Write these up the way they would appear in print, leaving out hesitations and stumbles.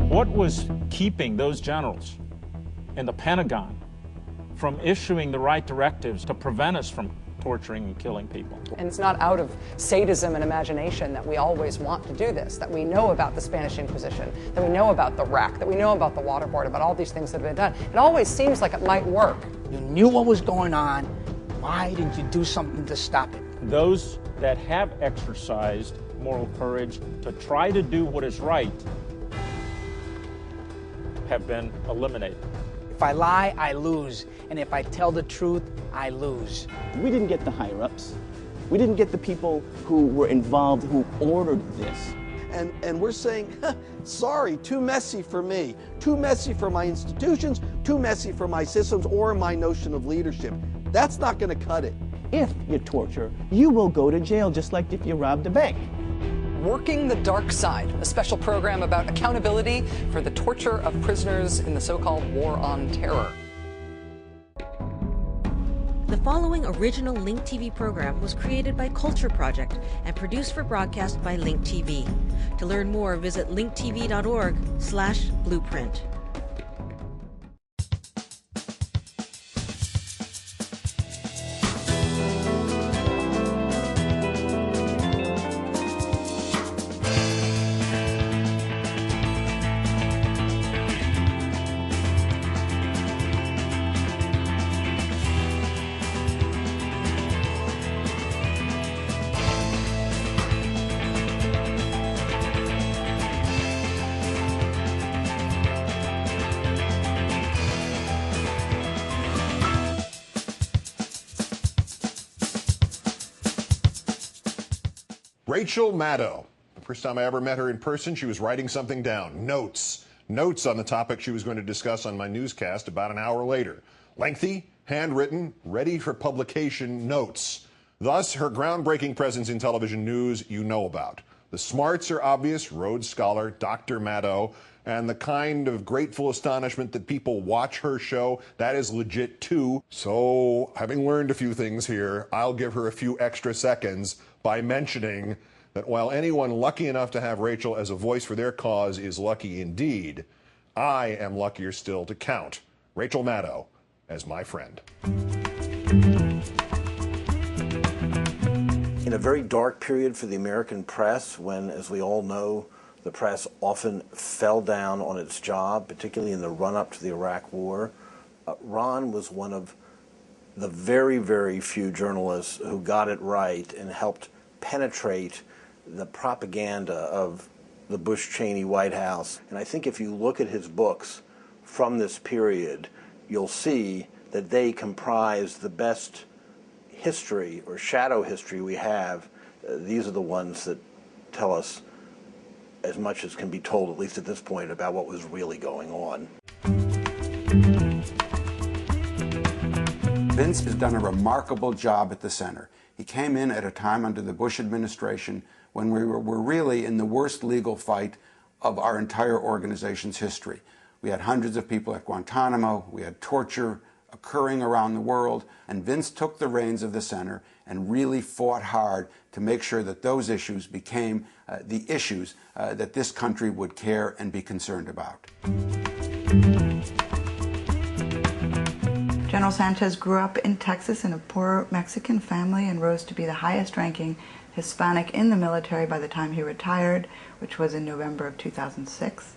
What was keeping those generals in the Pentagon from issuing the right directives to prevent us from torturing and killing people? And it's not out of sadism and imagination that we always want to do this, that we know about the Spanish Inquisition, that we know about the rack, that we know about the waterboard, about all these things that have been done. It always seems like it might work. You knew what was going on. Why didn't you do something to stop it? Those that have exercised moral courage to try to do what is right have been eliminated. If I lie, I lose. And if I tell the truth, I lose. We didn't get the higher-ups. We didn't get the people who were involved, who ordered this. And we're saying, sorry, too messy for me. Too messy for my institutions, too messy for my systems or my notion of leadership. That's not going to cut it. If you torture, you will go to jail, just like if you robbed a bank. Working the Dark Side, a special program about accountability for the torture of prisoners in the so-called War on Terror. The following original Link TV program was created by Culture Project and produced for broadcast by Link TV. To learn more, visit linktv.org/blueprint. Rachel Maddow. The first time I ever met her in person, she was writing something down. Notes on the topic she was going to discuss on my newscast about an hour later. Lengthy, handwritten, ready for publication notes. Thus, her groundbreaking presence in television news you know about. The smarts are obvious, Rhodes Scholar, Dr. Maddow, and the kind of grateful astonishment that people watch her show, that is legit too. So, having learned a few things here, I'll give her a few extra seconds by mentioning that while anyone lucky enough to have Rachel as a voice for their cause is lucky indeed, I am luckier still to count Rachel Maddow as my friend. In a very dark period for the American press, when, as we all know, the press often fell down on its job, particularly in the run-up to the Iraq War, Ron was one of the very, very few journalists who got it right and helped penetrate the propaganda of the Bush-Cheney White House. And I think if you look at his books from this period, you'll see that they comprise the best history or shadow history we have. These are the ones that tell us as much as can be told, at least at this point, about what was really going on. Vince has done a remarkable job at the center. He came in at a time under the Bush administration when we were really in the worst legal fight of our entire organization's history. We had hundreds of people at Guantanamo, we had torture occurring around the world, and Vince took the reins of the center and really fought hard to make sure that those issues became the issues that this country would care and be concerned about. General Sanchez grew up in Texas in a poor Mexican family and rose to be the highest-ranking Hispanic in the military by the time he retired, which was in November of 2006.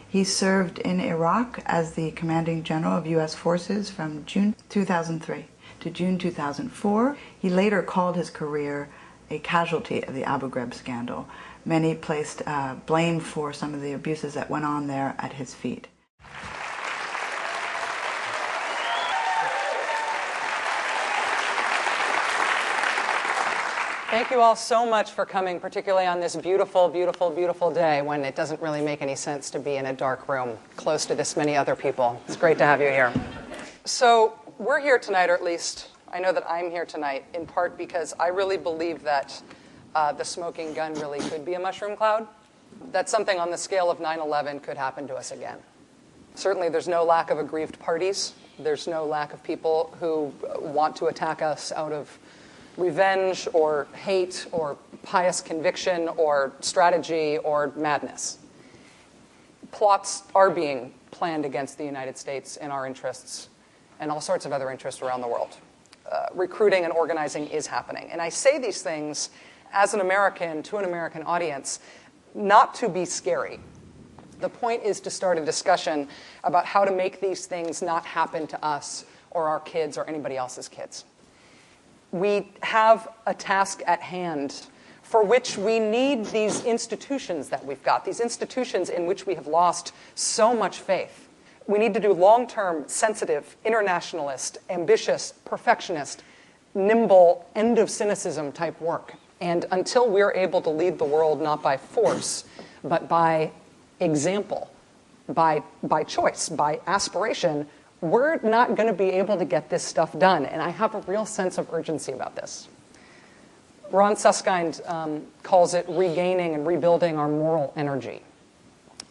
He served in Iraq as the commanding general of U.S. forces from June 2003 to June 2004. He later called his career a casualty of the Abu Ghraib scandal. Many placed blame for some of the abuses that went on there at his feet. Thank you all so much for coming, particularly on this beautiful, beautiful, beautiful day when it doesn't really make any sense to be in a dark room close to this many other people. It's great to have you here. So we're here tonight, or at least I know that I'm here tonight, in part because I really believe that the smoking gun really could be a mushroom cloud. That something on the scale of 9/11 could happen to us again. Certainly there's no lack of aggrieved parties. There's no lack of people who want to attack us out of revenge or hate or pious conviction or strategy or madness. plots are being planned against the United States and our interests and all sorts of other interests around the world. Recruiting and organizing is happening. And I say these things as an American to an American audience, not to be scary. The point is to start a discussion about how to make these things not happen to us or our kids or anybody else's kids. We have a task at hand for which we need these institutions that we've got, these institutions in which we have lost so much faith. We need to do long-term, sensitive, internationalist, ambitious, perfectionist, nimble, end-of-cynicism type work. And until we're able to lead the world not by force, but by example, by choice, by aspiration, we're not going to be able to get this stuff done. And I have a real sense of urgency about this. Ron Suskind calls it regaining and rebuilding our moral energy.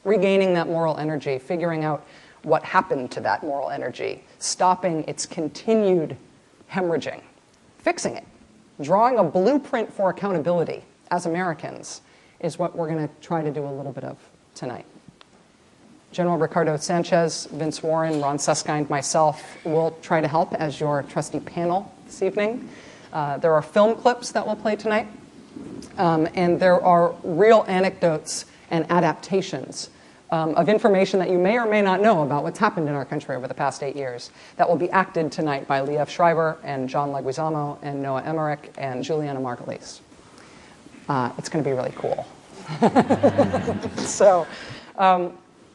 Regaining that moral energy, figuring out what happened to that moral energy, stopping its continued hemorrhaging, fixing it, drawing a blueprint for accountability as Americans is what we're going to try to do a little bit of tonight. General Ricardo Sanchez, Vince Warren, Ron Suskind, myself will try to help as your trustee panel this evening. There are film clips that we'll play tonight, and there are real anecdotes and adaptations of information that you may or may not know about what's happened in our country over the past 8 years that will be acted tonight by Lee F. Schreiber and John Leguizamo and Noah Emmerich and Juliana Margulies. It's going to be really cool. So,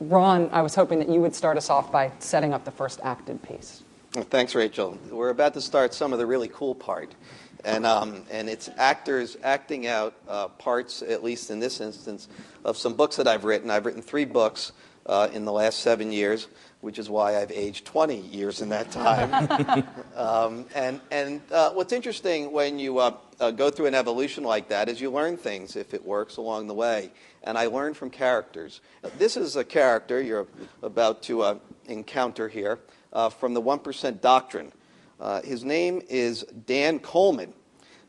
Ron, I was hoping that you would start us off by setting up the first acted piece. Thanks, Rachel. We're about to start some of the really cool part. And it's actors acting out parts, at least in this instance, of some books that I've written. I've written 3 books in the last 7 years, which is why I've aged 20 years in that time. And what's interesting when you go through an evolution like that is you learn things, if it works, along the way. And I learned from characters. This is a character you're about to encounter here from the 1% Doctrine. His name is Dan Coleman.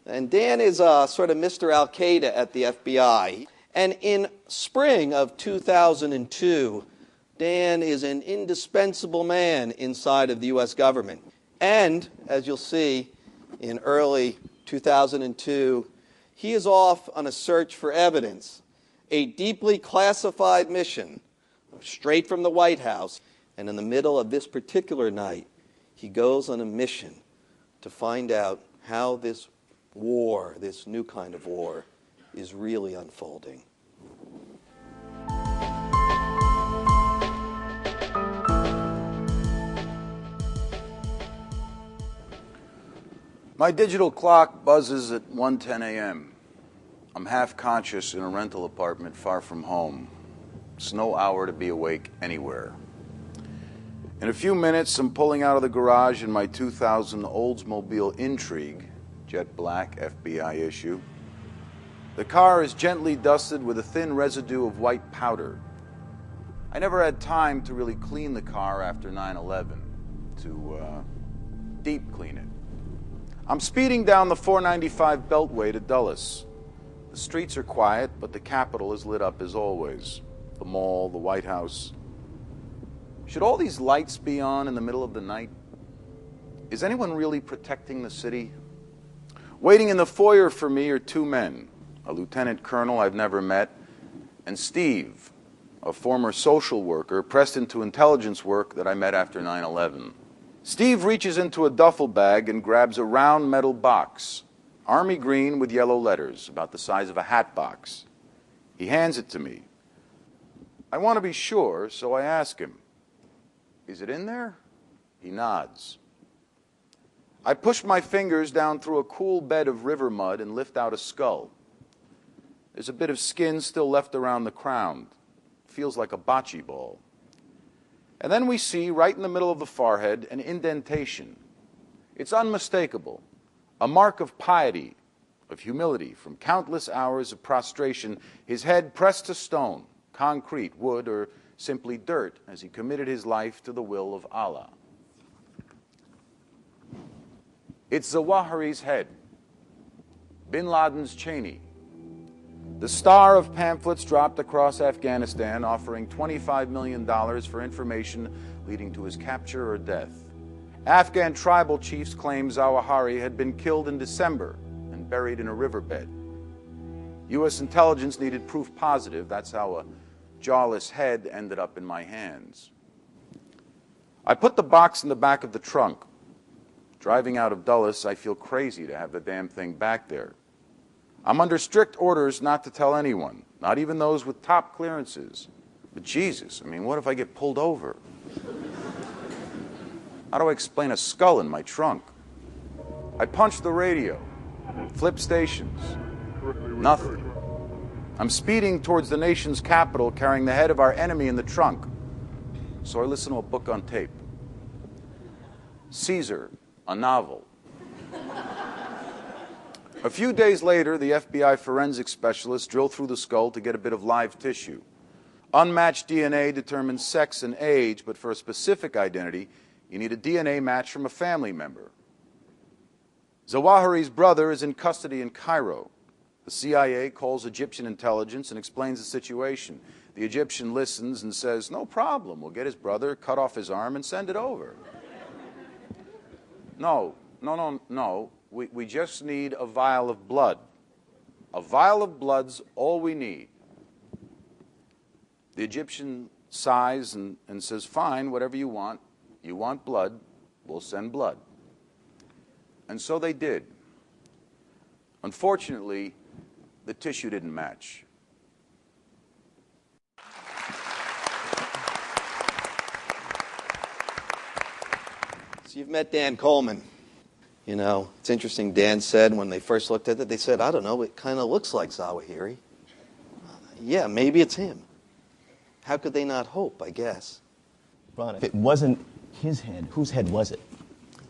And Dan is sort of Mr. Al-Qaeda at the FBI. And in spring of 2002, Dan is an indispensable man inside of the U.S. government. And, as you'll see, in early 2002, he is off on a search for evidence, a deeply classified mission, straight from the White House. And in the middle of this particular night, he goes on a mission to find out how this war, this new kind of war, is really unfolding. My digital clock buzzes at 1:10 a.m. I'm half conscious in a rental apartment far from home. It's no hour to be awake anywhere. In a few minutes, I'm pulling out of the garage in my 2000 Oldsmobile Intrigue, jet black FBI issue. The car is gently dusted with a thin residue of white powder. I never had time to really clean the car after 9/11, to deep clean it. I'm speeding down the 495 Beltway to Dulles. The streets are quiet, but the Capitol is lit up as always. The mall, the White House. Should all these lights be on in the middle of the night? Is anyone really protecting the city? Waiting in the foyer for me are 2 men, a lieutenant colonel I've never met, and Steve, a former social worker pressed into intelligence work that I met after 9/11. Steve reaches into a duffel bag and grabs a round metal box, army green with yellow letters, about the size of a hat box. He hands it to me. I want to be sure, so I ask him, "Is it in there?" He nods. I push my fingers down through a cool bed of river mud and lift out a skull. There's a bit of skin still left around the crown. Feels like a bocce ball. And then we see, right in the middle of the forehead, an indentation. It's unmistakable, a mark of piety, of humility, from countless hours of prostration, his head pressed to stone, concrete, wood, or simply dirt, as he committed his life to the will of Allah. It's Zawahiri's head, Bin Laden's Cheney, The star of pamphlets dropped across Afghanistan offering $25 million for information leading to his capture or death. Afghan tribal chiefs claim Zawahiri had been killed in December and buried in a riverbed. U.S. intelligence needed proof positive. That's how a jawless head ended up in my hands. I put the box in the back of the trunk. Driving out of Dulles, I feel crazy to have the damn thing back there. I'm under strict orders not to tell anyone, not even those with top clearances. But Jesus, I mean, what if I get pulled over? How do I explain a skull in my trunk? I punched the radio, flipped stations, nothing. I'm speeding towards the nation's capital carrying the head of our enemy in the trunk. So I listen to a book on tape. Caesar, a novel. A few days later, the FBI forensic specialists drill through the skull to get a bit of live tissue. Unmatched DNA determines sex and age, but for a specific identity, you need a DNA match from a family member. Zawahiri's brother is in custody in Cairo. The CIA calls Egyptian intelligence and explains the situation. The Egyptian listens and says, no problem, we'll get his brother, cut off his arm, and send it over. No. We just need a vial of blood. A vial of blood's all we need. The Egyptian sighs and says, fine, whatever you want. You want blood, we'll send blood. And so they did. Unfortunately, the tissue didn't match. So you've met Dan Coleman. You know, it's interesting, Dan said when they first looked at it, they said, I don't know, it kind of looks like Zawahiri. Yeah, maybe it's him. How could they not hope, I guess? Ron, if it wasn't his head, whose head was it?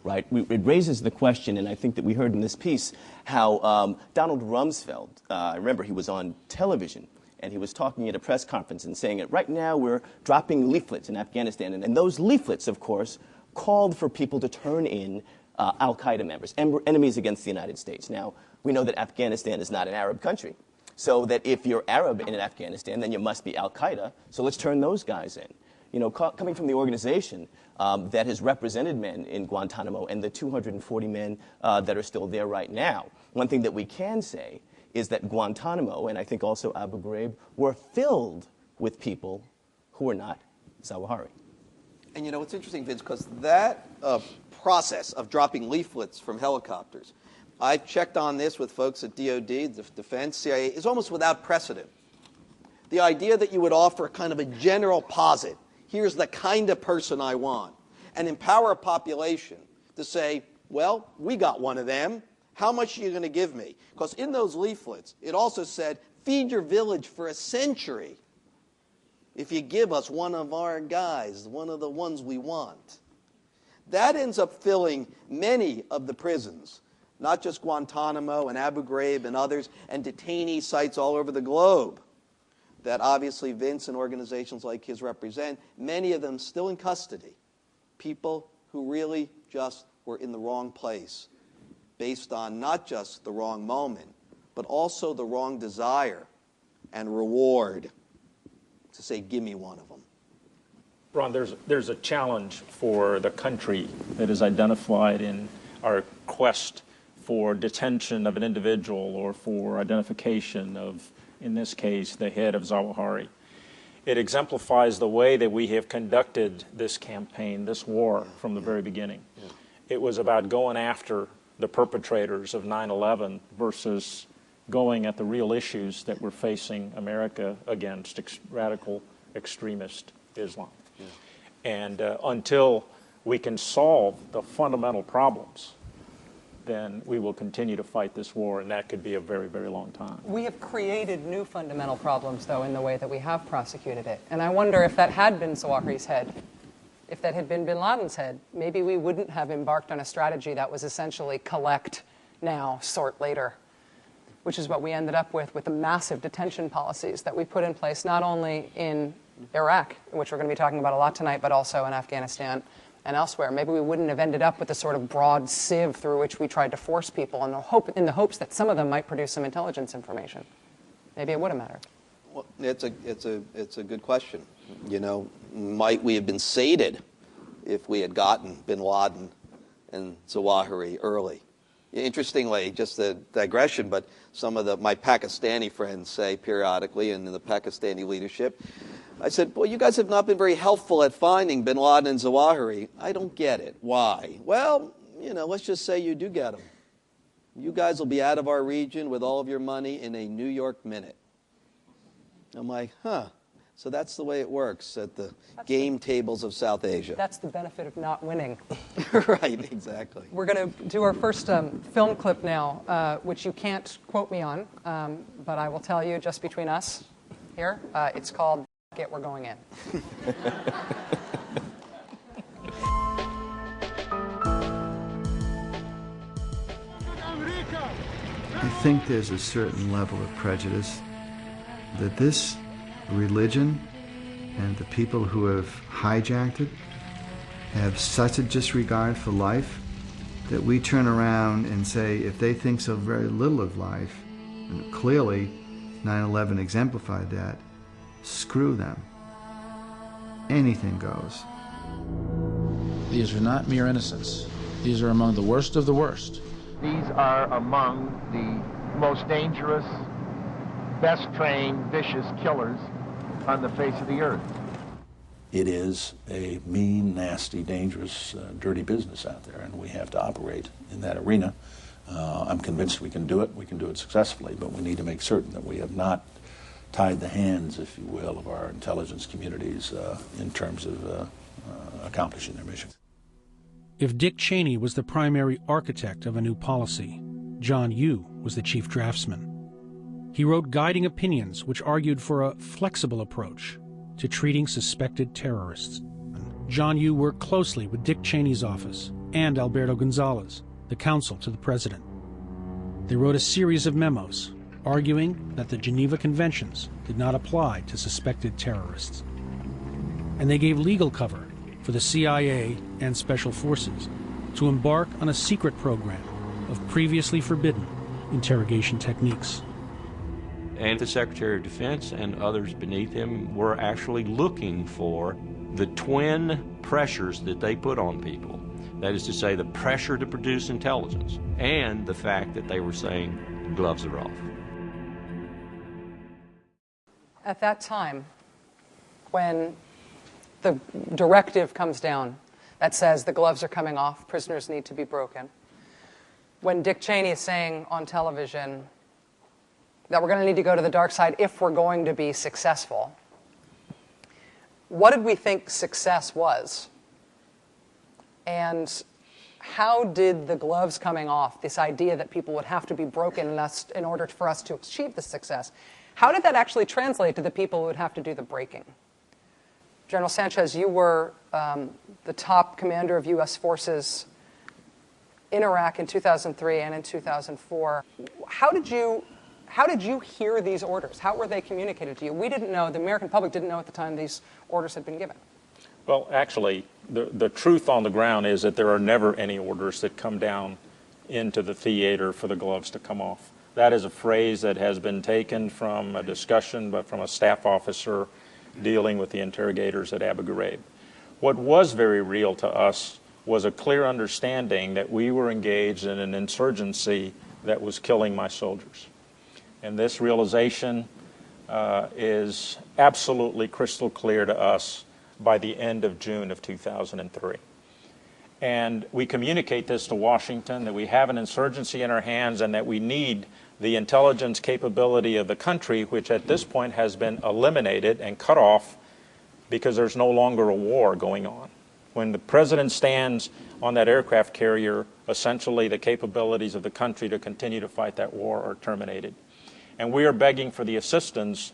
Right? It raises the question, and I think that we heard in this piece, how Donald Rumsfeld, I remember he was on television, and he was talking at a press conference and saying that right now we're dropping leaflets in Afghanistan, and those leaflets, of course, called for people to turn in al-Qaeda members, enemies against the United States. Now, we know that Afghanistan is not an Arab country, so that if you're Arab in Afghanistan, then you must be al-Qaeda, so let's turn those guys in. You know, coming from the organization that has represented men in Guantanamo and the 240 men that are still there right now, one thing that we can say is that Guantanamo, and I think also Abu Ghraib, were filled with people who were not Zawahiri. And you know, it's interesting, Vince, because that process of dropping leaflets from helicopters, I've checked on this with folks at DOD, the Defense, CIA, is almost without precedent. The idea that you would offer kind of a general posit, here's the kind of person I want, and empower a population to say, well, we got one of them. How much are you going to give me? Because in those leaflets, it also said, feed your village for a century if you give us one of our guys, one of the ones we want. That ends up filling many of the prisons, not just Guantanamo and Abu Ghraib and others, and detainee sites all over the globe that obviously Vince and organizations like his represent, many of them still in custody. People who really just were in the wrong place based on not just the wrong moment, but also the wrong desire and reward to say, give me one of them. Ron, there's a challenge for the country that is identified in our quest for detention of an individual or for identification of, in this case, the head of Zawahiri. It exemplifies the way that we have conducted this campaign, this war, from the very beginning. Yeah. It was about going after the perpetrators of 9/11 versus going at the real issues that we're facing America against, radical extremist Islam. Yeah. And until we can solve the fundamental problems, then we will continue to fight this war, and that could be a very, very long time. We have created new fundamental problems, though, in the way that we have prosecuted it. And I wonder if that had been Zawahiri's head, if that had been bin Laden's head, maybe we wouldn't have embarked on a strategy that was essentially collect now, sort later, which is what we ended up with the massive detention policies that we put in place, not only in Iraq, which we're going to be talking about a lot tonight, but also in Afghanistan and elsewhere. Maybe we wouldn't have ended up with the sort of broad sieve through which we tried to force people in the hopes that some of them might produce some intelligence information. maybe it would have mattered. Well, it's a good question. You know, might we have been sated if we had gotten bin Laden and Zawahiri early? Interestingly, just a digression, but some of my Pakistani friends say periodically, and in the Pakistani leadership, I said, well, you guys have not been very helpful at finding bin Laden and Zawahiri. I don't get it. Why? Well, you know, let's just say you do get them. You guys will be out of our region with all of your money in a New York minute. I'm like, huh. So that's the way it works at the game tables of South Asia. That's the benefit of not winning. Right, exactly. We're going to do our first film clip now, which you can't quote me on, but I will tell you just between us here. It's called Get We're Going In. I think there's a certain level of prejudice that this religion and the people who have hijacked it have such a disregard for life that we turn around and say if they think so very little of life, and clearly 9/11 exemplified that, screw them. Anything goes. These are not mere innocents. These are among the worst of the worst. These are among the most dangerous, best trained, vicious killers on the face of the earth. It is a mean, nasty, dangerous, dirty business out there, and we have to operate in that arena. I'm convinced we can do it. We can do it successfully, but we need to make certain that we have not tied the hands, if you will, of our intelligence communities in terms of accomplishing their mission. If Dick Cheney was the primary architect of a new policy, John Yoo was the chief draftsman. He wrote guiding opinions which argued for a flexible approach to treating suspected terrorists. John Yoo worked closely with Dick Cheney's office and Alberto Gonzales, the counsel to the president. They wrote a series of memos arguing that the Geneva Conventions did not apply to suspected terrorists. And they gave legal cover for the CIA and Special Forces to embark on a secret program of previously forbidden interrogation techniques. And the Secretary of Defense and others beneath him were actually looking for the twin pressures that they put on people. That is to say, the pressure to produce intelligence and the fact that they were saying gloves are off. At that time, when the directive comes down that says the gloves are coming off, prisoners need to be broken, when Dick Cheney is saying on television that we're going to need to go to the dark side if we're going to be successful, what did we think success was? And how did the gloves coming off, this idea that people would have to be broken in order for us to achieve the success, how did that actually translate to the people who would have to do the breaking? General Sanchez, you were the top commander of U.S. forces in Iraq in 2003 and in 2004. How did you hear these orders? How were they communicated to you? We didn't know, the American public didn't know at the time these orders had been given. Well, actually, the truth on the ground is that there are never any orders that come down into the theater for the gloves to come off. That is a phrase that has been taken from a discussion, but from a staff officer dealing with the interrogators at Abu Ghraib. What was very real to us was a clear understanding that we were engaged in an insurgency that was killing my soldiers. And this realization is absolutely crystal clear to us by the end of June of 2003. And we communicate this to Washington, that we have an insurgency in our hands and that we need the intelligence capability of the country, which at this point has been eliminated and cut off because there's no longer a war going on. When the president stands on that aircraft carrier, essentially the capabilities of the country to continue to fight that war are terminated. And we are begging for the assistance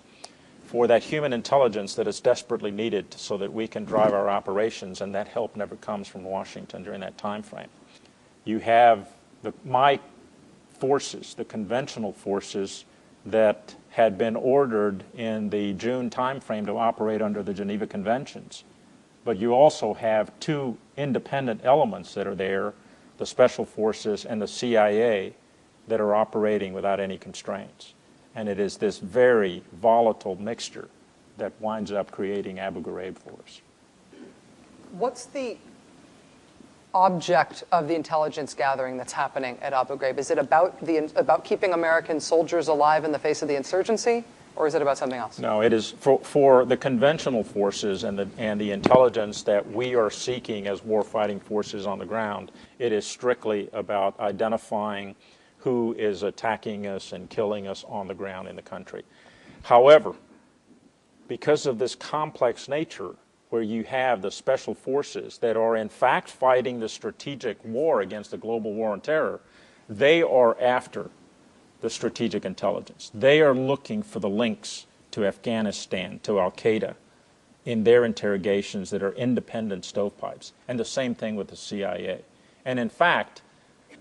for that human intelligence that is desperately needed so that we can drive our operations, and that help never comes from Washington during that time frame. You have my forces, the conventional forces that had been ordered in the June time frame to operate under the Geneva Conventions. But you also have two independent elements that are there, the Special Forces and the CIA, that are operating without any constraints. And it is this very volatile mixture that winds up creating Abu Ghraib for us. What's the object of the intelligence gathering that's happening at Abu Ghraib? Is it about keeping American soldiers alive in the face of the insurgency, or is it about something else? No, it is for the conventional forces and the intelligence that we are seeking as warfighting forces on the ground. It is strictly about identifying who is attacking us and killing us on the ground in the country. However, because of this complex nature, where you have the special forces that are in fact fighting the strategic war against the global war on terror, they are after the strategic intelligence. They are looking for the links to Afghanistan, to Al-Qaeda, in their interrogations that are independent stovepipes. And the same thing with the CIA. And in fact,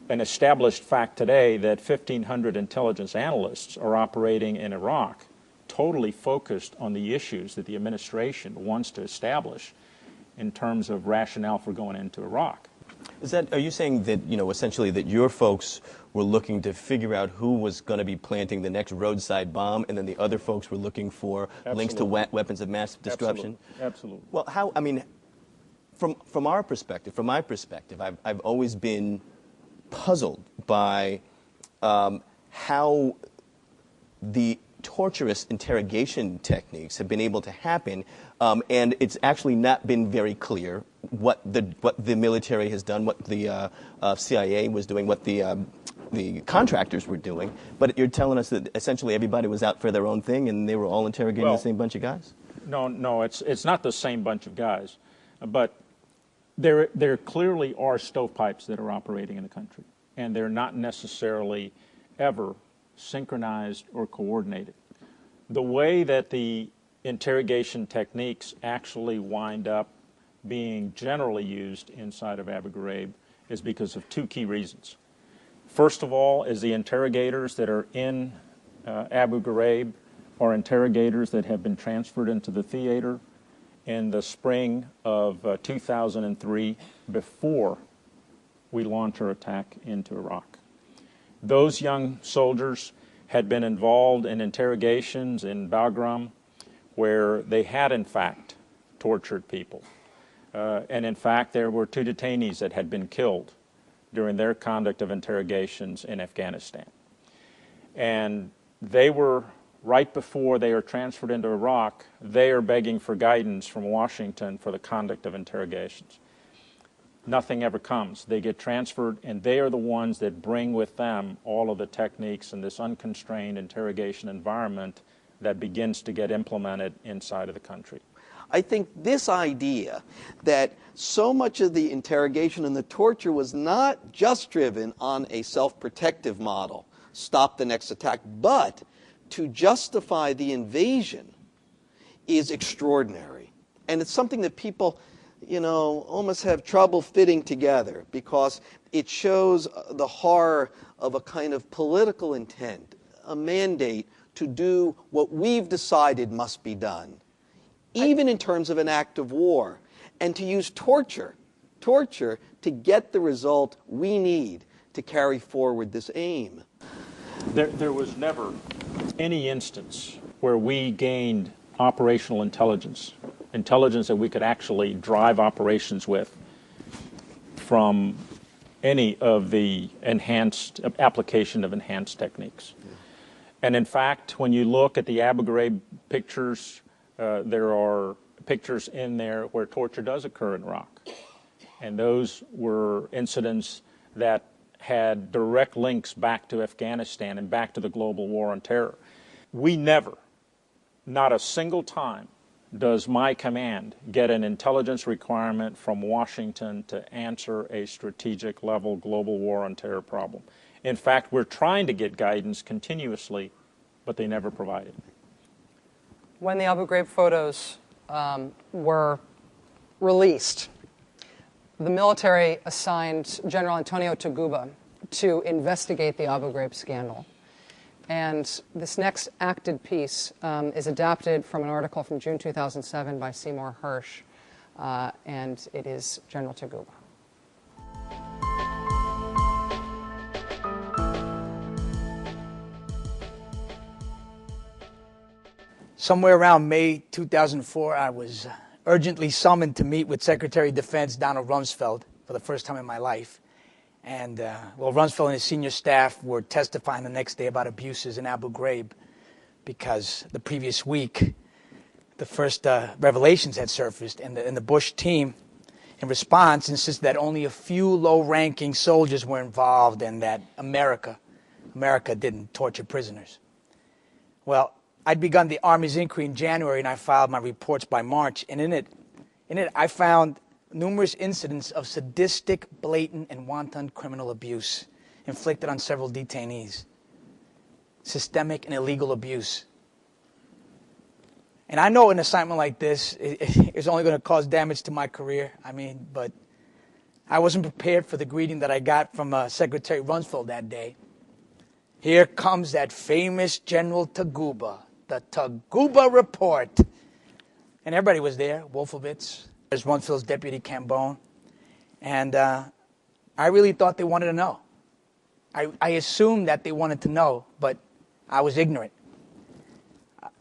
an established fact today that 1,500 intelligence analysts are operating in Iraq, totally focused on the issues that the administration wants to establish in terms of rationale for going into Iraq. Are you saying that, essentially that your folks were looking to figure out who was going to be planting the next roadside bomb, and then the other folks were looking for links to weapons of mass destruction? Absolutely. Well, from our perspective, from my perspective, I've always been puzzled by how the torturous interrogation techniques have been able to happen, and it's actually not been very clear what the military has done, what the CIA was doing, what the contractors were doing. But you're telling us that essentially everybody was out for their own thing, and they were all interrogating the same bunch of guys? No, it's not the same bunch of guys, but there clearly are stovepipes that are operating in the country, and they're not necessarily ever synchronized or coordinated. The way that the interrogation techniques actually wind up being generally used inside of Abu Ghraib is because of two key reasons. First of all, is the interrogators that are in Abu Ghraib are interrogators that have been transferred into the theater in the spring of 2003 before we launched our attack into Iraq. Those young soldiers had been involved in interrogations in Bagram where they had in fact tortured people. And in fact there were 2 detainees that had been killed during their conduct of interrogations in Afghanistan. And they were, right before they are transferred into Iraq, they are begging for guidance from Washington for the conduct of interrogations. Nothing ever comes. They get transferred, and they are the ones that bring with them all of the techniques in this unconstrained interrogation environment that begins to get implemented inside of the country. I think this idea that so much of the interrogation and the torture was not just driven on a self-protective model, stop the next attack, but to justify the invasion is extraordinary. And it's something that people, almost have trouble fitting together because it shows the horror of a kind of political intent, a mandate to do what we've decided must be done, even in terms of an act of war, and to use torture to get the result we need to carry forward this aim. There was never any instance where we gained operational intelligence that we could actually drive operations with from any of the enhanced application of enhanced techniques. And in fact, when you look at the Abu Ghraib pictures, there are pictures in there where torture does occur in Iraq. And those were incidents that had direct links back to Afghanistan and back to the global war on terror. We never, not a single time, does my command get an intelligence requirement from Washington to answer a strategic level global war on terror problem. In fact, we're trying to get guidance continuously, but they never provide it. When the Abu Ghraib photos were released, the military assigned General Antonio Taguba to investigate the Abu Ghraib scandal. And this next acted piece is adapted from an article from June 2007 by Seymour Hersh, and it is General Taguba. Somewhere around May 2004, I was urgently summoned to meet with Secretary of Defense Donald Rumsfeld for the first time in my life. And, Rumsfeld and his senior staff were testifying the next day about abuses in Abu Ghraib because the previous week, the first revelations had surfaced, and the Bush team, in response, insisted that only a few low-ranking soldiers were involved and that America didn't torture prisoners. Well, I'd begun the Army's inquiry in January, and I filed my reports by March, and in it I found numerous incidents of sadistic, blatant, and wanton criminal abuse inflicted on several detainees. Systemic and illegal abuse. And I know an assignment like this is only going to cause damage to my career. But I wasn't prepared for the greeting that I got from Secretary Rumsfeld that day. Here comes that famous General Taguba, the Taguba Report. And everybody was there, Wolfowitz, there's Rumsfeld's deputy Cambone. And I really thought they wanted to know. I assumed that they wanted to know, but I was ignorant.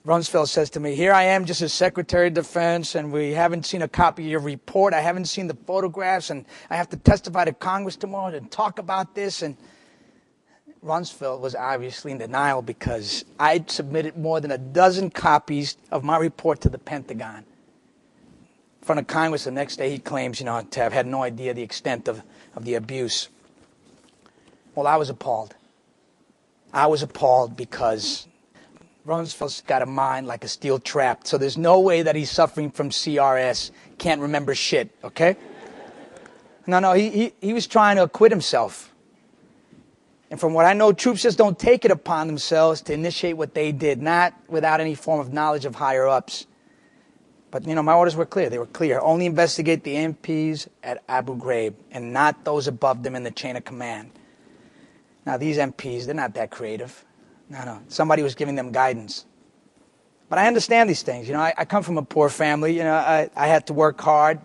Rumsfeld says to me, here I am just as Secretary of Defense, and we haven't seen a copy of your report. I haven't seen the photographs, and I have to testify to Congress tomorrow and talk about this. And Rumsfeld was obviously in denial because I'd submitted more than a dozen copies of my report to the Pentagon. In front of Congress the next day, he claims, to have had no idea the extent of the abuse. Well, I was appalled. I was appalled because Rumsfeld's got a mind like a steel trap, so there's no way that he's suffering from CRS, can't remember shit, okay? No, he was trying to acquit himself. And from what I know, troops just don't take it upon themselves to initiate what they did, not without any form of knowledge of higher-ups. But, my orders were clear. They were clear. Only investigate the MPs at Abu Ghraib and not those above them in the chain of command. Now, these MPs, they're not that creative. No. Somebody was giving them guidance. But I understand these things. I come from a poor family. I had to work hard.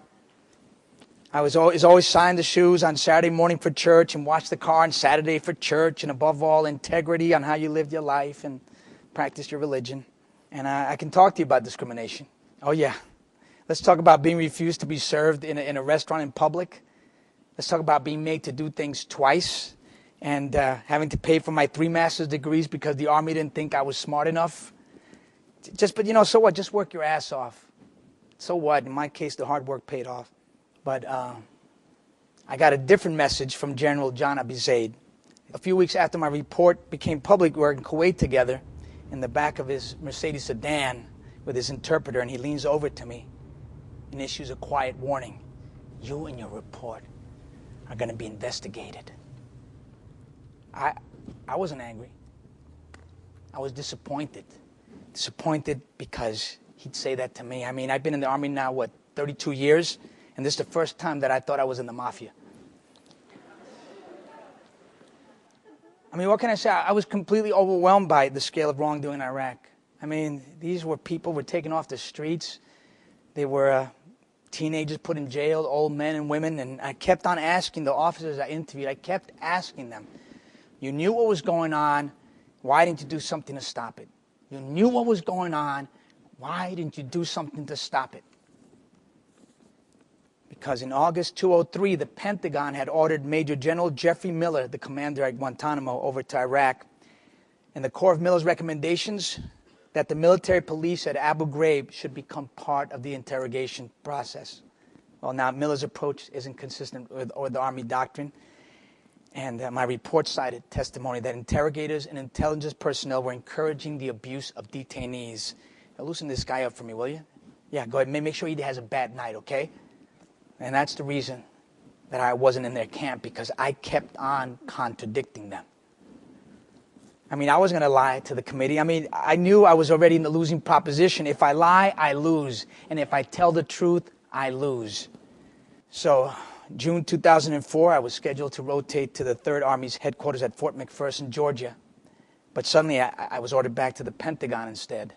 I was always signed the shoes on Saturday morning for church and watch the car on Saturday for church, and above all, integrity on how you lived your life and practiced your religion. And I can talk to you about discrimination. Oh, yeah. Let's talk about being refused to be served in a restaurant in public. Let's talk about being made to do things twice. And having to pay for my 3 master's degrees because the Army didn't think I was smart enough. But so what? Just work your ass off. So what? In my case, the hard work paid off. But I got a different message from General John Abizaid. A few weeks after my report became public, we were in Kuwait together in the back of his Mercedes sedan with his interpreter, and he leans over to me and issues a quiet warning. You and your report are going to be investigated. I wasn't angry. I was disappointed. Disappointed because he'd say that to me. I've been in the Army now, 32 years? And this is the first time that I thought I was in the mafia. What can I say? I was completely overwhelmed by the scale of wrongdoing in Iraq. These were people who were taken off the streets. They were teenagers put in jail, old men and women. And I kept on asking the officers I interviewed, I kept asking them, you knew what was going on. Why didn't you do something to stop it? You knew what was going on. Why didn't you do something to stop it? Because in August 2003, the Pentagon had ordered Major General Jeffrey Miller, the commander at Guantanamo, over to Iraq. And the core of Miller's recommendations that the military police at Abu Ghraib should become part of the interrogation process. Well, now Miller's approach isn't consistent with the Army doctrine. And my report cited testimony that interrogators and intelligence personnel were encouraging the abuse of detainees. Now, loosen this guy up for me, will you? Yeah, go ahead. Make sure he has a bad night, okay? And that's the reason that I wasn't in their camp, because I kept on contradicting them. I wasn't going to lie to the committee. I knew I was already in the losing proposition. If I lie, I lose. And if I tell the truth, I lose. So June 2004, I was scheduled to rotate to the 3rd Army's headquarters at Fort McPherson, Georgia. But suddenly I was ordered back to the Pentagon instead,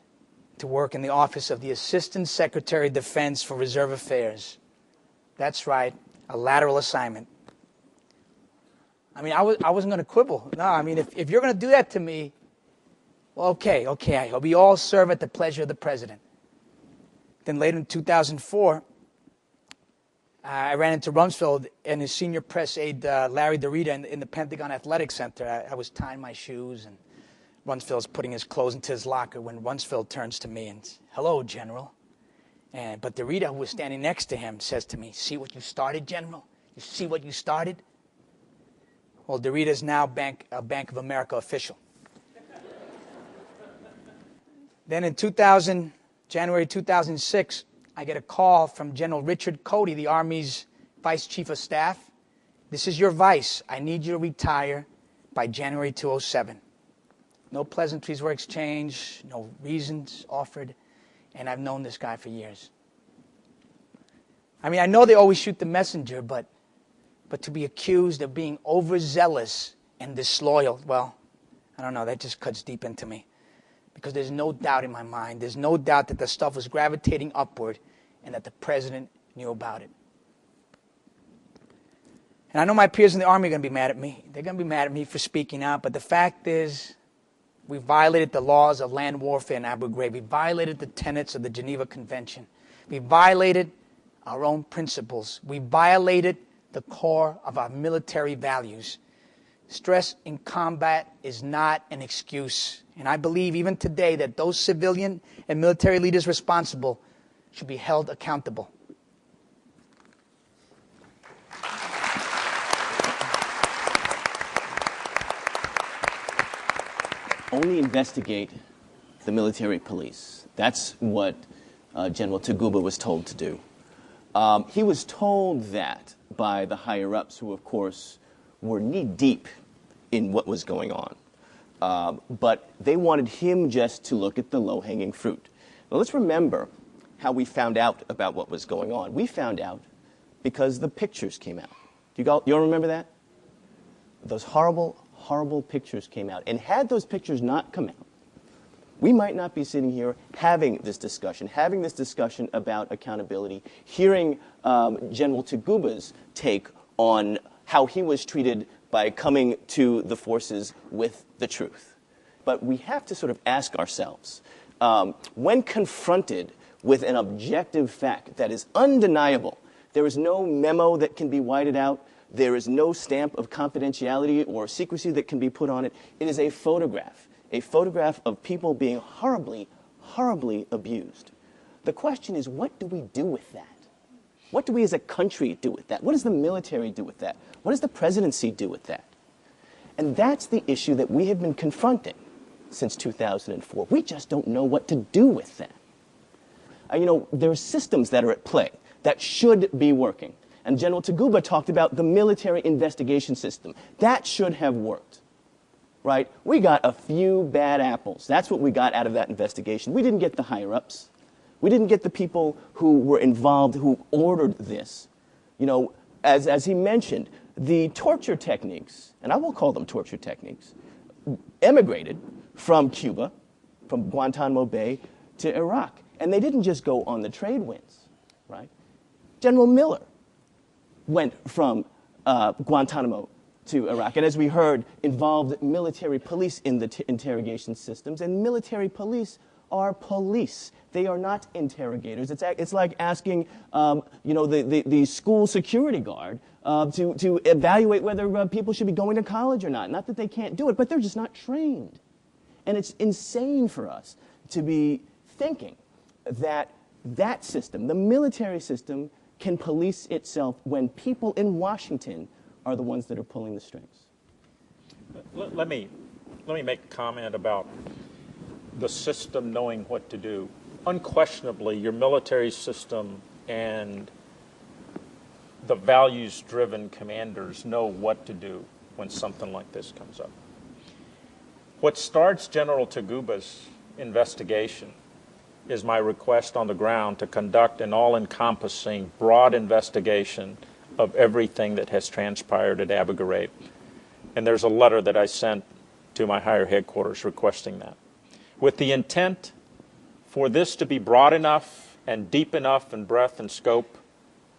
to work in the office of the Assistant Secretary of Defense for Reserve Affairs. That's right, a lateral assignment. I wasn't going to quibble. No, if you're going to do that to me, Okay, we all serve at the pleasure of the president. Then later in 2004, I ran into Rumsfeld and his senior press aide, Larry DeRita, in the Pentagon Athletic Center. I was tying my shoes, and Rumsfeld's putting his clothes into his locker when Rumsfeld turns to me and says, "Hello, General." But DeRita, who was standing next to him, says to me, "See what you started, General? You see what you started?" Well, DeRita is now a Bank of America official. Then in January 2006, I get a call from General Richard Cody, the Army's Vice Chief of Staff. "This is your vice. I need you to retire by January 2007. No pleasantries were exchanged, no reasons offered, and I've known this guy for years. I mean, I know they always shoot the messenger, but to be accused of being overzealous and disloyal, well, I don't know, that just cuts deep into me. Because there's no doubt in my mind, there's no doubt that the stuff was gravitating upward and that the president knew about it. And I know my peers in the Army are going to be mad at me. They're going to be mad at me for speaking out, but the fact is, we violated the laws of land warfare in Abu Ghraib. We violated the tenets of the Geneva Convention. We violated our own principles. We violated the core of our military values. Stress in combat is not an excuse. And I believe even today that those civilian and military leaders responsible should be held accountable. Only investigate the military police. That's what General Taguba was told to do. He was told that by the higher-ups who, of course, were knee-deep in what was going on. But they wanted him just to look at the low-hanging fruit. Now, let's remember how we found out about what was going on. We found out because the pictures came out. You all remember that? Those horrible, horrible pictures came out. And had those pictures not come out, we might not be sitting here having this discussion about accountability, hearing General Taguba's take on how he was treated by coming to the forces with the truth. But we have to sort of ask ourselves, when confronted with an objective fact that is undeniable, there is no memo that can be whited out, there is no stamp of confidentiality or secrecy that can be put on it. It is a photograph of people being horribly, horribly abused. The question is, what do we do with that? What do we as a country do with that? What does the military do with that? What does the presidency do with that? And that's the issue that we have been confronting since 2004. We just don't know what to do with that. There are systems that are at play that should be working. And General Taguba talked about the military investigation system. That should have worked, right? We got a few bad apples. That's what we got out of that investigation. We didn't get the higher-ups. We didn't get the people who were involved, who ordered this. As he mentioned, the torture techniques, and I will call them torture techniques, emigrated from Cuba, from Guantanamo Bay to Iraq. And they didn't just go on the trade winds, right? General Miller went from Guantanamo to Iraq, and as we heard, involved military police in the interrogation systems, and military police are police. They are not interrogators. It's like asking, the school security guard to evaluate whether people should be going to college or not. Not that they can't do it, but they're just not trained. And it's insane for us to be thinking that system, the military system, can police itself when people in Washington are the ones that are pulling the strings. Let me make a comment about the system knowing what to do. Unquestionably, your military system and the values-driven commanders know what to do when something like this comes up. What starts General Taguba's investigation is my request on the ground to conduct an all-encompassing, broad investigation of everything that has transpired at Abu Ghraib. And there's a letter that I sent to my higher headquarters requesting that, with the intent for this to be broad enough and deep enough in breadth and scope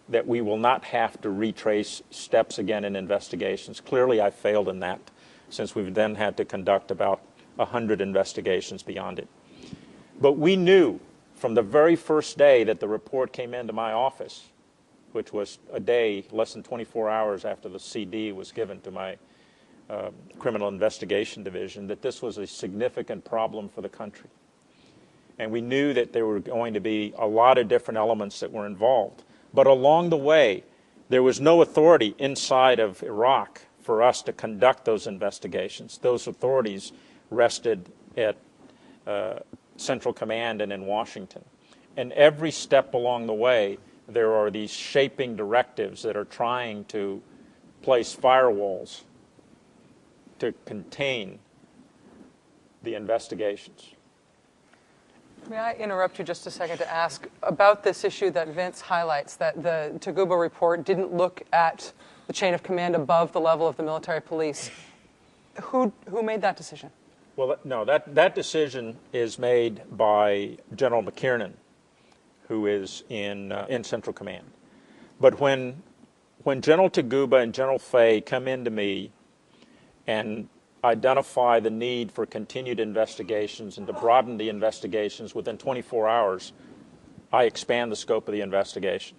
that we will not have to retrace steps again in investigations. Clearly, I failed in that, since we've then had to conduct about 100 investigations beyond it. But we knew from the very first day that the report came into my office, which was a day, less than 24 hours after the CD was given to my Criminal Investigation Division, that this was a significant problem for the country. And we knew that there were going to be a lot of different elements that were involved. But along the way, there was no authority inside of Iraq for us to conduct those investigations. Those authorities rested at Central Command and in Washington. And every step along the way, there are these shaping directives that are trying to place firewalls to contain the investigations. May I interrupt you just a second to ask about this issue that Vince highlights, that the Taguba report didn't look at the chain of command above the level of the military police. Who made that decision? Well, no, that decision is made by General McKiernan, who is in Central Command. But when General Taguba and General Fay come into me and identify the need for continued investigations and to broaden the investigations within 24 hours, I expand the scope of the investigation.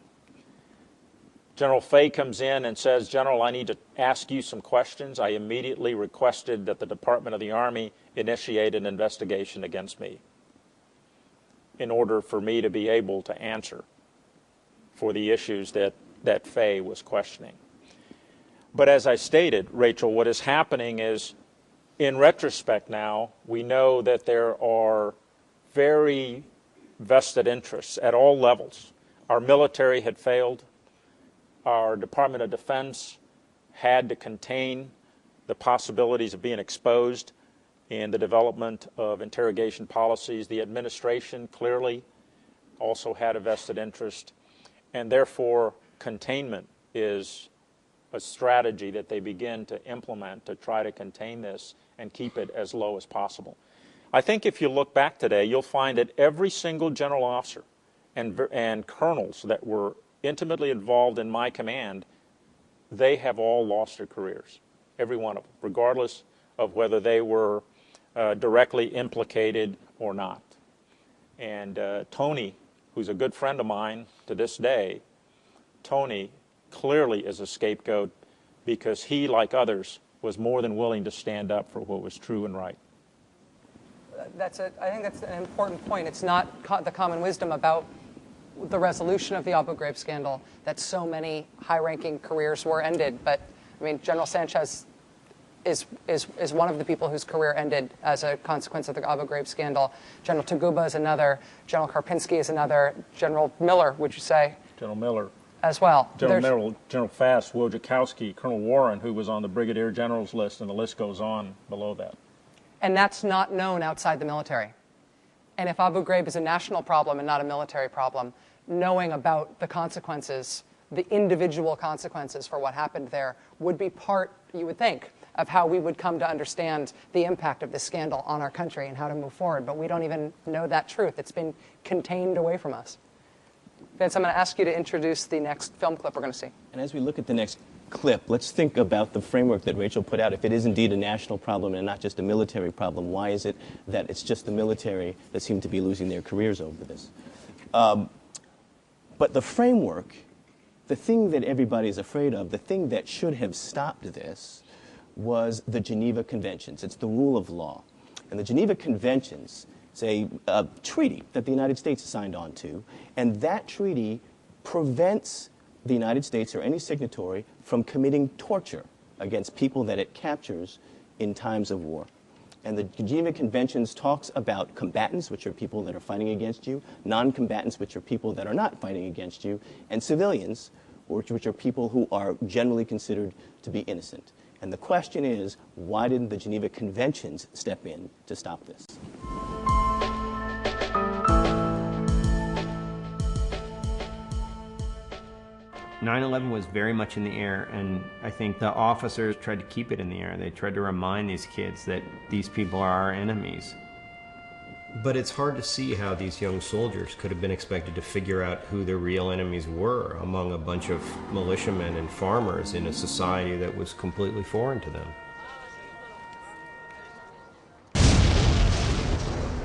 General Fay comes in and says, General, I need to ask you some questions. I immediately requested that the Department of the Army initiate an investigation against me in order for me to be able to answer for the issues that Fay was questioning. But as I stated, Rachel, what is happening is, in retrospect now, we know that there are very vested interests at all levels. Our military had failed. Our Department of Defense had to contain the possibilities of being exposed in the development of interrogation policies. The administration clearly also had a vested interest, and therefore containment is a strategy that they begin to implement to try to contain this and keep it as low as possible. I think if you look back today, you'll find that every single general officer and colonels that were intimately involved in my command, they have all lost their careers, every one of them, regardless of whether they were directly implicated or not. And Tony, who's a good friend of mine to this day, Tony clearly is a scapegoat because he, like others, was more than willing to stand up for what was true and right. I think that's an important point. It's not the common wisdom about the resolution of the Abu Ghraib scandal that so many high-ranking careers were ended. But I mean, General Sanchez is one of the people whose career ended as a consequence of the Abu Ghraib scandal. General Taguba is another. General Karpinski is another. General Miller, would you say? General Miller. As well. General Fass, Wojciechowski, Colonel Warren, who was on the Brigadier General's list, and the list goes on below that. And that's not known outside the military. And if Abu Ghraib is a national problem and not a military problem, knowing about the consequences, the individual consequences for what happened there, would be part, you would think, of how we would come to understand the impact of this scandal on our country and how to move forward. But we don't even know that truth. It's been contained away from us. Vince, I'm going to ask you to introduce the next film clip we're going to see. And as we look at the next clip, let's think about the framework that Rachel put out. If it is indeed a national problem and not just a military problem, why is it that it's just the military that seem to be losing their careers over this? But the framework, the thing that everybody's afraid of, the thing that should have stopped this was the Geneva Conventions. It's the rule of law. And the Geneva Conventions, it's a treaty that the United States signed on to, and that treaty prevents the United States or any signatory from committing torture against people that it captures in times of war. And the Geneva Conventions talks about combatants, which are people that are fighting against you, non-combatants, which are people that are not fighting against you, and civilians, which are people who are generally considered to be innocent. And the question is, why didn't the Geneva Conventions step in to stop this? 9/11 was very much in the air, and I think the officers tried to keep it in the air. They tried to remind these kids that these people are our enemies. But it's hard to see how these young soldiers could have been expected to figure out who their real enemies were among a bunch of militiamen and farmers in a society that was completely foreign to them.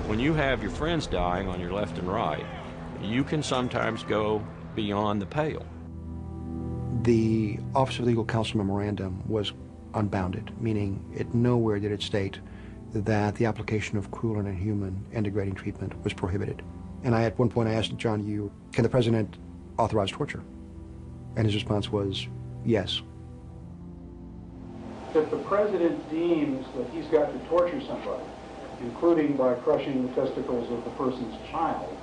When you have your friends dying on your left and right, you can sometimes go beyond the pale. The Office of Legal Counsel memorandum was unbounded, meaning it nowhere did it state that the application of cruel and inhuman and degrading treatment was prohibited. And at one point I asked John Yoo, can the president authorize torture? And his response was, yes. If the president deems that he's got to torture somebody, including by crushing the testicles of the person's child,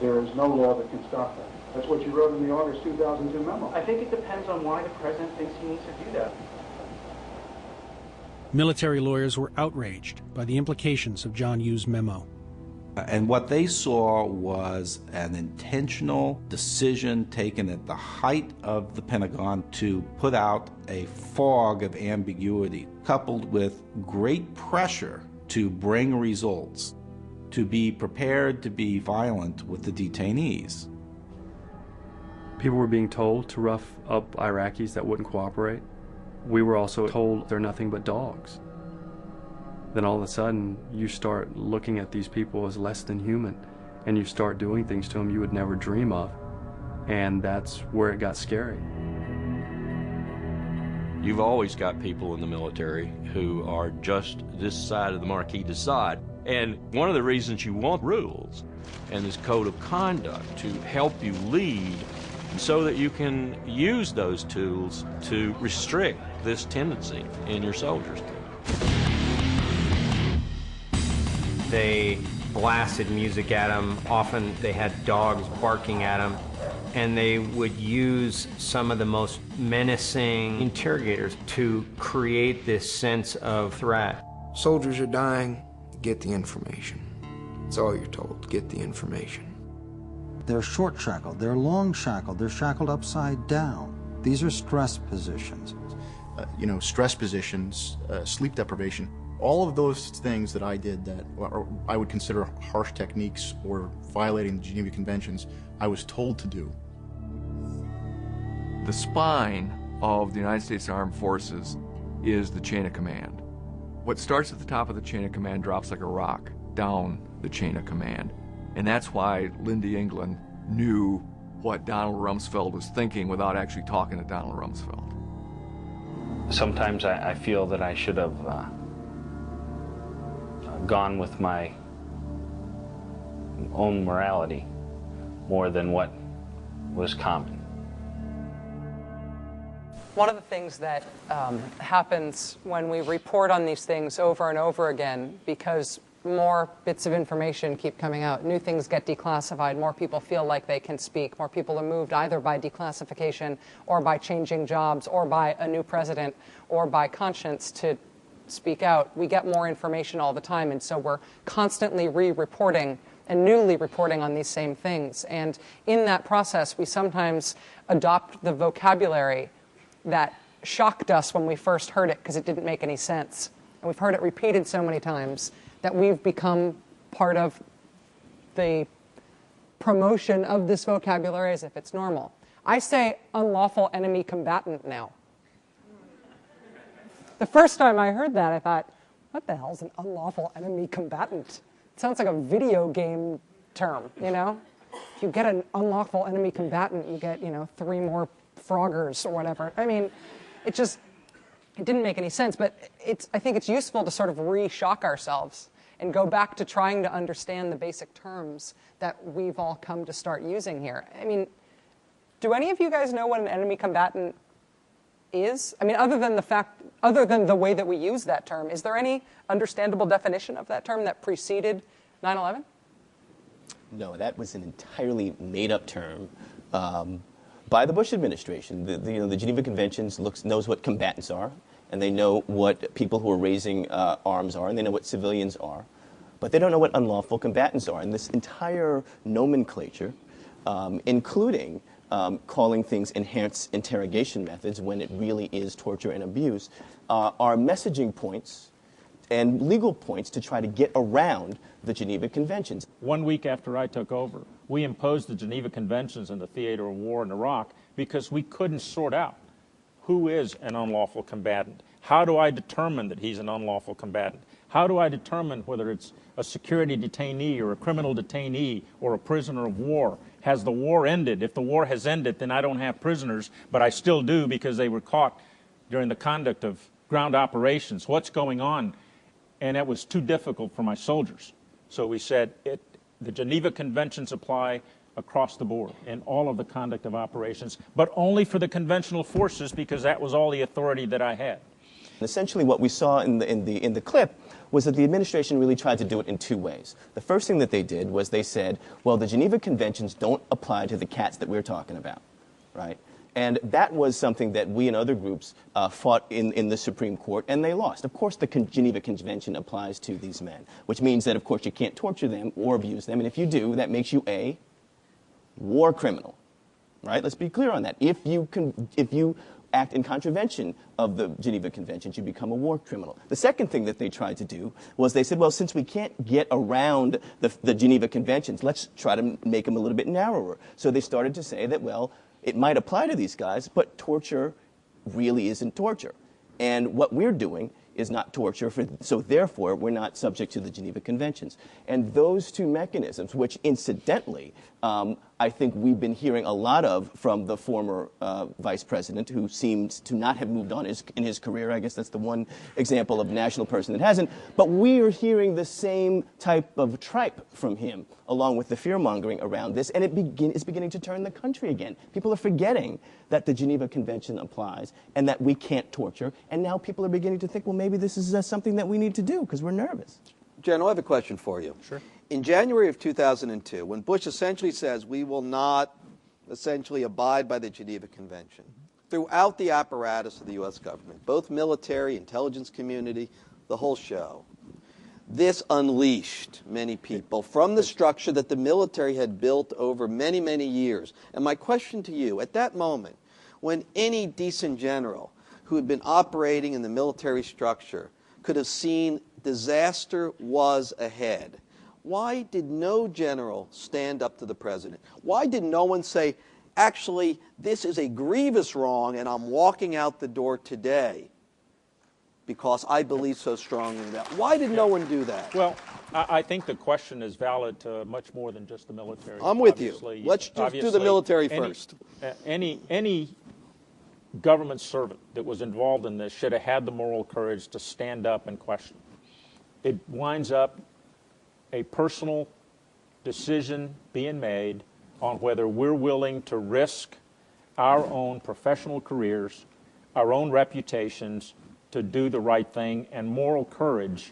there is no law that can stop that. That's what you wrote in the August 2002 memo. I think it depends on why the president thinks he needs to do that. Military lawyers were outraged by the implications of John Yoo's memo. And what they saw was an intentional decision taken at the height of the Pentagon to put out a fog of ambiguity, coupled with great pressure to bring results, to be prepared to be violent with the detainees. People were being told to rough up Iraqis that wouldn't cooperate. We were also told they're nothing but dogs. Then all of a sudden, you start looking at these people as less than human, and you start doing things to them you would never dream of, and that's where it got scary. You've always got people in the military who are just this side of the marquee decide. And one of the reasons you want rules and this code of conduct to help you lead so that you can use those tools to restrict this tendency in your soldiers. They blasted music at them. Often they had dogs barking at them. And they would use some of the most menacing interrogators to create this sense of threat. Soldiers are dying, get the information. That's all you're told, get the information. They're short shackled, they're long shackled, they're shackled upside down. These are stress positions. Stress positions, sleep deprivation, all of those things that I did that I would consider harsh techniques or violating the Geneva Conventions, I was told to do. The spine of the United States Armed Forces is the chain of command. What starts at the top of the chain of command drops like a rock down the chain of command. And that's why Lindy England knew what Donald Rumsfeld was thinking without actually talking to Donald Rumsfeld. Sometimes I feel that I should have gone with my own morality more than what was common. One of the things that happens when we report on these things over and over again, because more bits of information keep coming out, new things get declassified, more people feel like they can speak, more people are moved either by declassification or by changing jobs or by a new president or by conscience to speak out. We get more information all the time, and so we're constantly re-reporting and newly reporting on these same things. And in that process, we sometimes adopt the vocabulary that shocked us when we first heard it because it didn't make any sense. And we've heard it repeated so many times that we've become part of the promotion of this vocabulary as if it's normal. I say unlawful enemy combatant now. The first time I heard that, I thought, what the hell's an unlawful enemy combatant? It sounds like a video game term, you know? If you get an unlawful enemy combatant, you get, 3 more Froggers or whatever. I mean, it didn't make any sense, but I think it's useful to sort of re-shock ourselves and go back to trying to understand the basic terms that we've all come to start using here. I mean, do any of you guys know what an enemy combatant is? I mean, other than the way that we use that term, is there any understandable definition of that term that preceded 9/11? No, that was an entirely made-up term by the Bush administration. The Geneva Conventions knows what combatants are, and they know what people who are raising arms are, and they know what civilians are, but they don't know what unlawful combatants are. And this entire nomenclature, including calling things enhanced interrogation methods when it really is torture and abuse, are messaging points and legal points to try to get around the Geneva Conventions. 1 week after I took over, we imposed the Geneva Conventions in the theater of war in Iraq because we couldn't sort out who is an unlawful combatant. How do I determine that he's an unlawful combatant? How do I determine whether it's a security detainee or a criminal detainee or a prisoner of war? Has the war ended? If the war has ended, then I don't have prisoners, but I still do because they were caught during the conduct of ground operations. What's going on? And it was too difficult for my soldiers. So we said the Geneva Conventions apply across the board in all of the conduct of operations, but only for the conventional forces because that was all the authority that I had. Essentially what we saw in the clip was that the administration really tried to do it in two ways. The first thing that they did was they said, well, the Geneva Conventions don't apply to the cats that we're talking about, right? And that was something that we and other groups fought in the Supreme Court, and they lost. Of course, the Geneva Convention applies to these men, which means that, of course, you can't torture them or abuse them, and if you do, that makes you a war criminal, right? Let's be clear on that. If you act in contravention of the Geneva Conventions, you become a war criminal. The second thing that they tried to do was they said, well, since we can't get around the Geneva Conventions, let's try to make them a little bit narrower. So they started to say that, well, it might apply to these guys, but torture really isn't torture. And what we're doing is not torture, so therefore we're not subject to the Geneva Conventions. And those two mechanisms, which incidentally, I think we've been hearing a lot of from the former vice president, who seems to not have moved on in his career. I guess that's the one example of a national person that hasn't. But we are hearing the same type of tripe from him, along with the fear-mongering around this, and it's beginning to turn the country again. People are forgetting that the Geneva Convention applies and that we can't torture, and now people are beginning to think, well, maybe this is something that we need to do because we're nervous. General, I have a question for you. Sure. In January of 2002, when Bush essentially says we will not essentially abide by the Geneva Convention, throughout the apparatus of the U.S. government, both military, intelligence community, the whole show, this unleashed many people from the structure that the military had built over many, many years. And my question to you, at that moment, when any decent general who had been operating in the military structure could have seen disaster was ahead, why did no general stand up to the president? Why did no one say, actually, this is a grievous wrong and I'm walking out the door today because I believe so strongly in that? Why did no one do that? Well, I think the question is valid to much more than just the military. I'm with you. Let's just do the military first. Any government servant that was involved in this should have had the moral courage to stand up and question. It winds up a personal decision being made on whether we're willing to risk our own professional careers, our own reputations, to do the right thing, and moral courage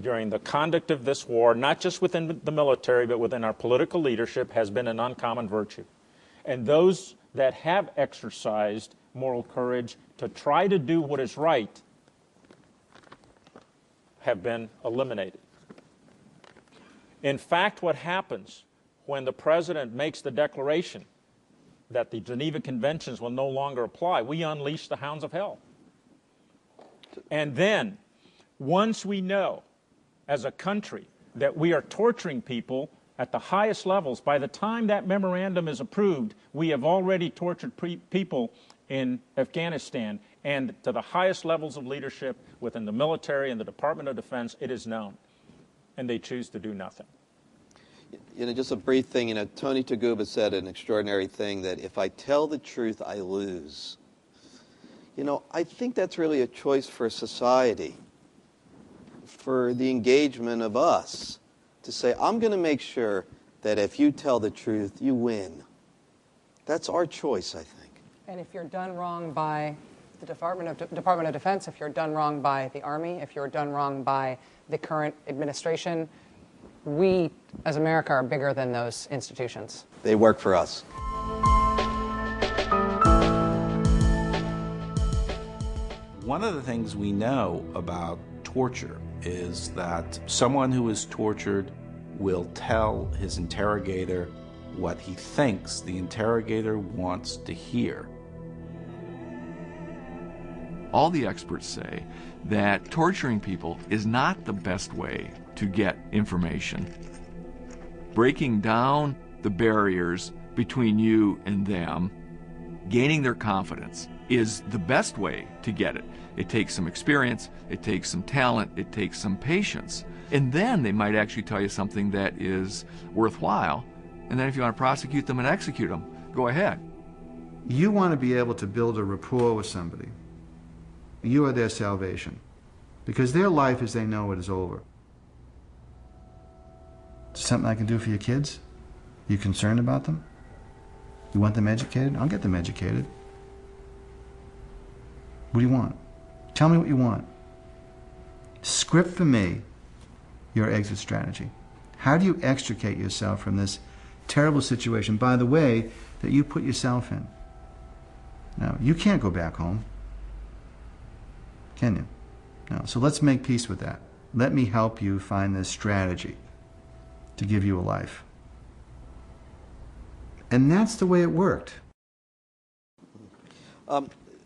during the conduct of this war, not just within the military, but within our political leadership, has been an uncommon virtue. And those that have exercised moral courage to try to do what is right have been eliminated. In fact, what happens when the president makes the declaration that the Geneva Conventions will no longer apply, we unleash the hounds of hell. And then, once we know as a country that we are torturing people at the highest levels, by the time that memorandum is approved, we have already tortured people in Afghanistan, and to the highest levels of leadership within the military and the Department of Defense, it is known. And they choose to do nothing. You know, just a brief thing, Tony Taguba said an extraordinary thing, that if I tell the truth, I lose. I think that's really a choice for society, for the engagement of us, to say, I'm going to make sure that if you tell the truth, you win. That's our choice, I think. And if you're done wrong by the Department of Defense, if you're done wrong by the Army, if you're done wrong by the current administration, we, as America, are bigger than those institutions. They work for us. One of the things we know about torture is that someone who is tortured will tell his interrogator what he thinks the interrogator wants to hear. All the experts say that torturing people is not the best way to get information. Breaking down the barriers between you and them, gaining their confidence is the best way to get it. It takes some experience, it takes some talent, it takes some patience. And then they might actually tell you something that is worthwhile. And then if you want to prosecute them and execute them, go ahead. You want to be able to build a rapport with somebody. You are their salvation. Because their life as they know it is over. Something I can do for your kids? You concerned about them? You want them educated? I'll get them educated. What do you want? Tell me what you want. Script for me your exit strategy. How do you extricate yourself from this terrible situation, by the way, that you put yourself in? Now, you can't go back home, can you? No. So let's make peace with that. Let me help you find this strategy to give you a life. And that's the way it worked.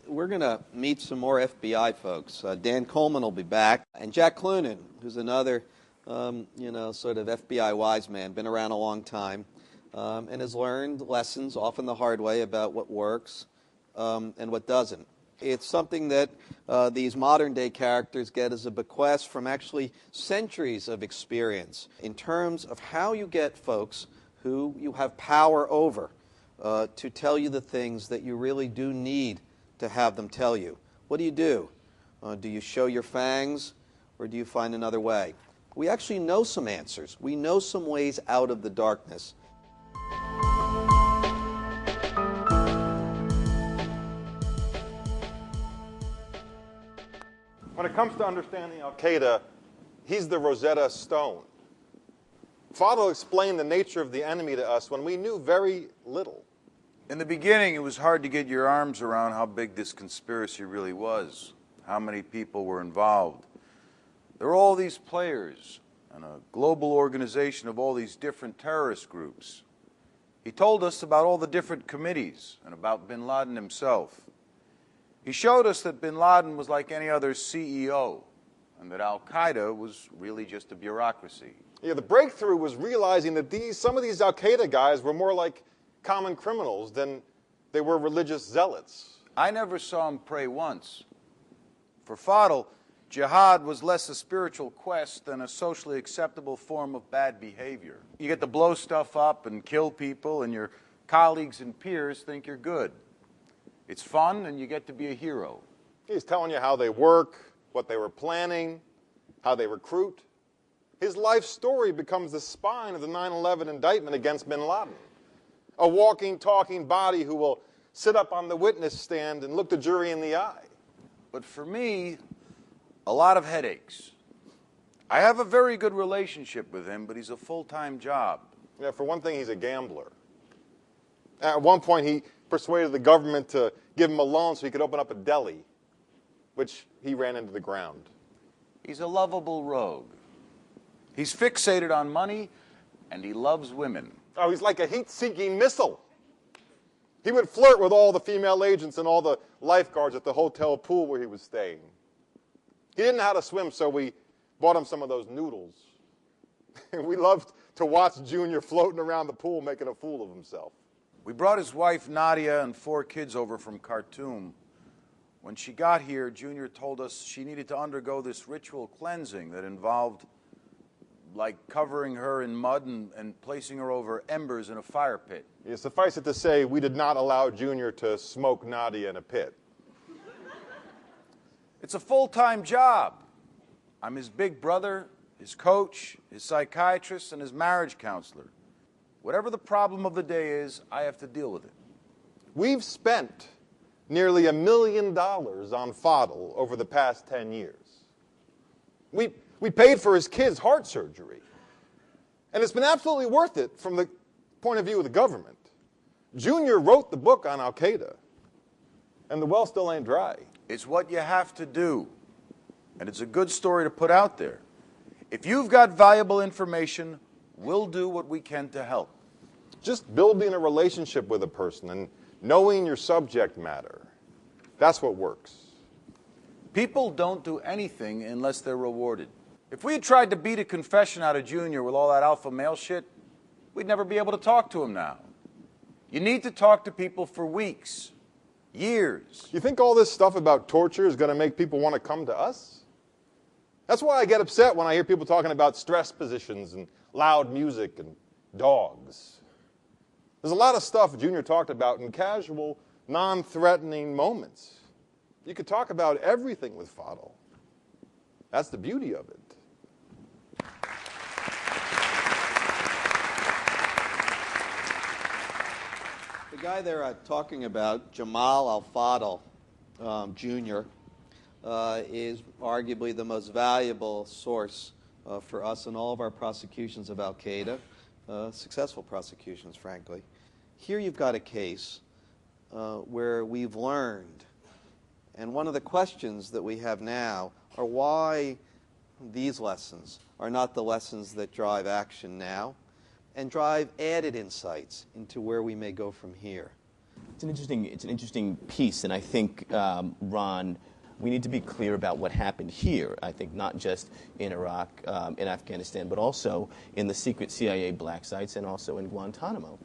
We're going to meet some more FBI folks. Dan Coleman will be back, and Jack Clunan, who's another, sort of FBI wise man, been around a long time, and has learned lessons, often the hard way, about what works and what doesn't. It's something that these modern-day characters get as a bequest from actually centuries of experience in terms of how you get folks who you have power over to tell you the things that you really do need to have them tell you. What do? Do you show your fangs, or do you find another way? We actually know some answers. We know some ways out of the darkness. When it comes to understanding Al-Qaeda, he's the Rosetta Stone. Fadl explained the nature of the enemy to us when we knew very little. In the beginning, it was hard to get your arms around how big this conspiracy really was, how many people were involved. There are all these players and a global organization of all these different terrorist groups. He told us about all the different committees and about bin Laden himself. He showed us that bin Laden was like any other CEO and that Al-Qaeda was really just a bureaucracy. Yeah, the breakthrough was realizing that some of these Al-Qaeda guys were more like common criminals than they were religious zealots. I never saw him pray once. For Fadl, jihad was less a spiritual quest than a socially acceptable form of bad behavior. You get to blow stuff up and kill people, and your colleagues and peers think you're good. It's fun, and you get to be a hero. He's telling you how they work, what they were planning, how they recruit. His life story becomes the spine of the 9/11 indictment against bin Laden. A walking, talking body who will sit up on the witness stand and look the jury in the eye. But for me, a lot of headaches. I have a very good relationship with him, but he's a full-time job. Yeah, for one thing, he's a gambler. At one point, he persuaded the government to give him a loan so he could open up a deli, which he ran into the ground. He's a lovable rogue. He's fixated on money, and he loves women. Oh, he's like a heat-seeking missile. He would flirt with all the female agents and all the lifeguards at the hotel pool where he was staying. He didn't know how to swim, so we bought him some of those noodles. We loved to watch Junior floating around the pool making a fool of himself. We brought his wife, Nadia, and 4 kids over from Khartoum. When she got here, Junior told us she needed to undergo this ritual cleansing that involved like covering her in mud and placing her over embers in a fire pit. Yeah, suffice it to say, we did not allow Junior to smoke Nadia in a pit. It's a full-time job. I'm his big brother, his coach, his psychiatrist, and his marriage counselor. Whatever the problem of the day is, I have to deal with it. We've spent nearly $1 million on Fadl over the past 10 years. We paid for his kid's heart surgery. And it's been absolutely worth it from the point of view of the government. Junior wrote the book on Al-Qaeda, and the well still ain't dry. It's what you have to do, and it's a good story to put out there. If you've got valuable information, we'll do what we can to help. Just building a relationship with a person and knowing your subject matter, that's what works. People don't do anything unless they're rewarded. If we had tried to beat a confession out of Junior with all that alpha male shit, we'd never be able to talk to him now. You need to talk to people for weeks, Years. You think all this stuff about torture is going to make people want to come to us? That's why I get upset when I hear people talking about stress positions and loud music and dogs. There's a lot of stuff Junior talked about in casual, non-threatening moments. You could talk about everything with Fadl. That's the beauty of it. The guy they're talking about, Jamal al-Fadl, Jr., is arguably the most valuable source for us in all of our prosecutions of al-Qaeda, successful prosecutions, frankly. Here you've got a case where we've learned, and one of the questions that we have now are why these lessons are not the lessons that drive action now and drive added insights into where we may go from here. It's an interesting piece, and I think, Ron, we need to be clear about what happened here. I think not just in Iraq, in Afghanistan, but also in the secret CIA black sites and also in Guantanamo,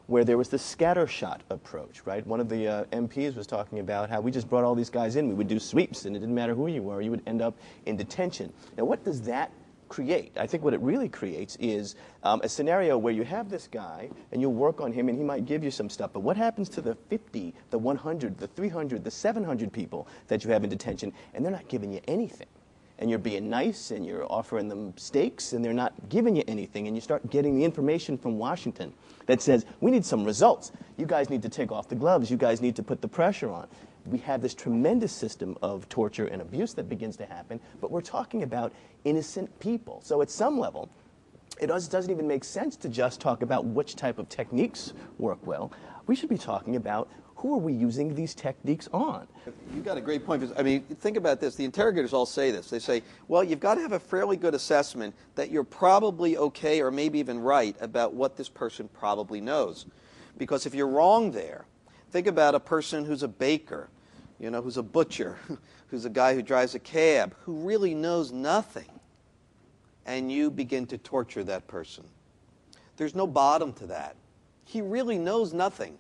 where there was the scattershot approach, right? One of the MPs was talking about how we just brought all these guys in. We would do sweeps, and it didn't matter who you were. You would end up in detention. Now, what does that create? I think what it really creates is a scenario where you have this guy and you'll work on him and he might give you some stuff, but what happens to the 50, the 100, the 300, the 700 people that you have in detention and they're not giving you anything? And you're being nice and you're offering them steaks and they're not giving you anything, and you start getting the information from Washington that says, we need some results. You guys need to take off the gloves. You guys need to put the pressure on. We have this tremendous system of torture and abuse that begins to happen, but we're talking about innocent people. So at some level, it doesn't even make sense to just talk about which type of techniques work well. We should be talking about who are we using these techniques on. You've got a great point. I mean, think about this. The interrogators all say this. They say, well, you've got to have a fairly good assessment that you're probably okay or maybe even right about what this person probably knows. Because if you're wrong there, think about a person who's a baker, you know, who's a butcher, who's a guy who drives a cab, who really knows nothing, and you begin to torture that person. There's no bottom to that. He really knows nothing.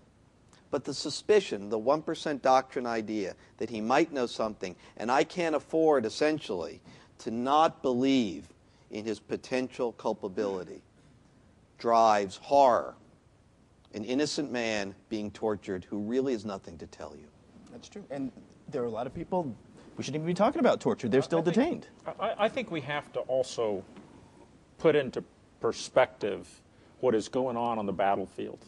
But the suspicion, the 1% doctrine idea that he might know something, and I can't afford, essentially, to not believe in his potential culpability, drives horror. An innocent man being tortured who really has nothing to tell you. That's true. And there are a lot of people, we shouldn't even be talking about torture. They're still detained. I think we have to also put into perspective what is going on the battlefield.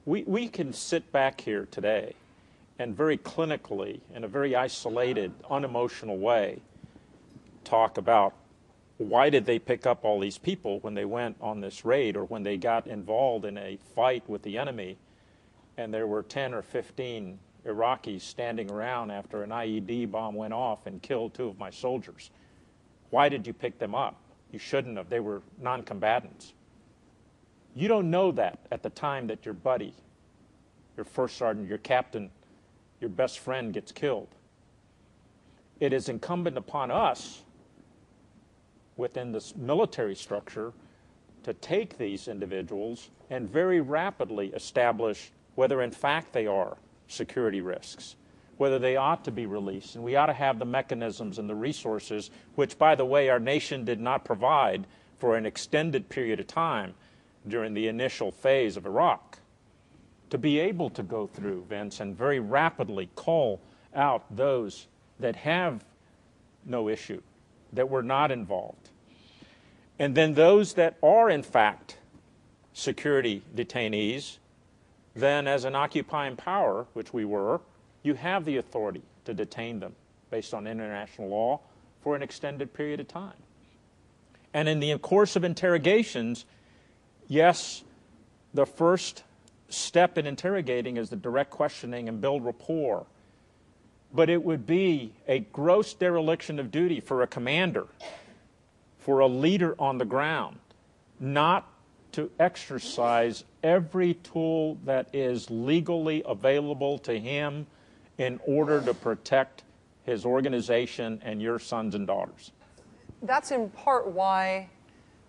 We can sit back here today and very clinically, in a very isolated, unemotional way, talk about why did they pick up all these people when they went on this raid or when they got involved in a fight with the enemy and there were 10 or 15 Iraqis standing around after an IED bomb went off and killed 2 of my soldiers. Why did you pick them up? You shouldn't have. They were non-combatants. You don't know that at the time that your buddy, your first sergeant, your captain, your best friend gets killed. It is incumbent upon us within this military structure to take these individuals and very rapidly establish whether in fact they are security risks, whether they ought to be released. And we ought to have the mechanisms and the resources, which, by the way, our nation did not provide for an extended period of time during the initial phase of Iraq, to be able to go through, Vince, and very rapidly call out those that have no issue, that were not involved. And then those that are, in fact, security detainees, then as an occupying power, which we were, you have the authority to detain them based on international law for an extended period of time. And in the course of interrogations, yes, the first step in interrogating is the direct questioning and build rapport. But it would be a gross dereliction of duty for a commander, for a leader on the ground, not to exercise every tool that is legally available to him in order to protect his organization and your sons and daughters. That's in part why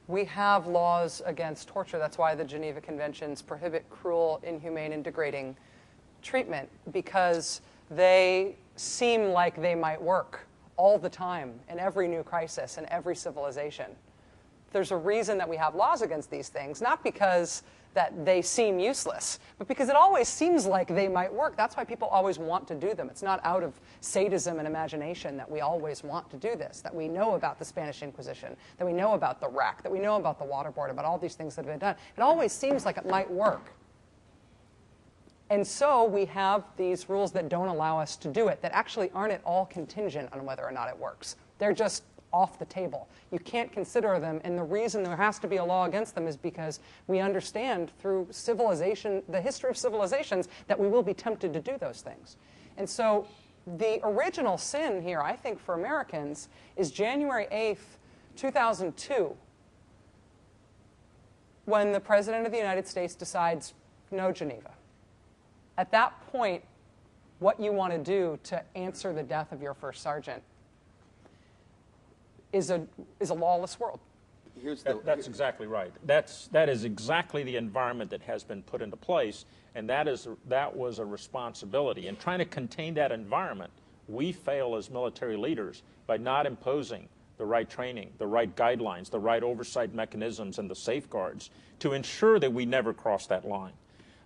we have laws against torture. That's why the Geneva Conventions prohibit cruel, inhumane, and degrading treatment because they seem like they might work all the time in every new crisis and every civilization. There's a reason that we have laws against these things, not because that they seem useless, but because it always seems like they might work. That's why people always want to do them. It's not out of sadism and imagination that we always want to do this, that we know about the Spanish Inquisition, that we know about the rack, that we know about the waterboard, about all these things that have been done. It always seems like it might work. And so we have these rules that don't allow us to do it, that actually aren't at all contingent on whether or not it works. They're just off the table. You can't consider them, and the reason there has to be a law against them is because we understand through civilization, the history of civilizations, that we will be tempted to do those things. And so the original sin here, I think, for Americans is January 8th, 2002, when the President of the United States decides, no Geneva. At that point, what you want to do to answer the death of your first sergeant is a lawless world. That's exactly right. That is exactly the environment that has been put into place, and that was a responsibility. In trying to contain that environment, we fail as military leaders by not imposing the right training, the right guidelines, the right oversight mechanisms, and the safeguards to ensure that we never cross that line.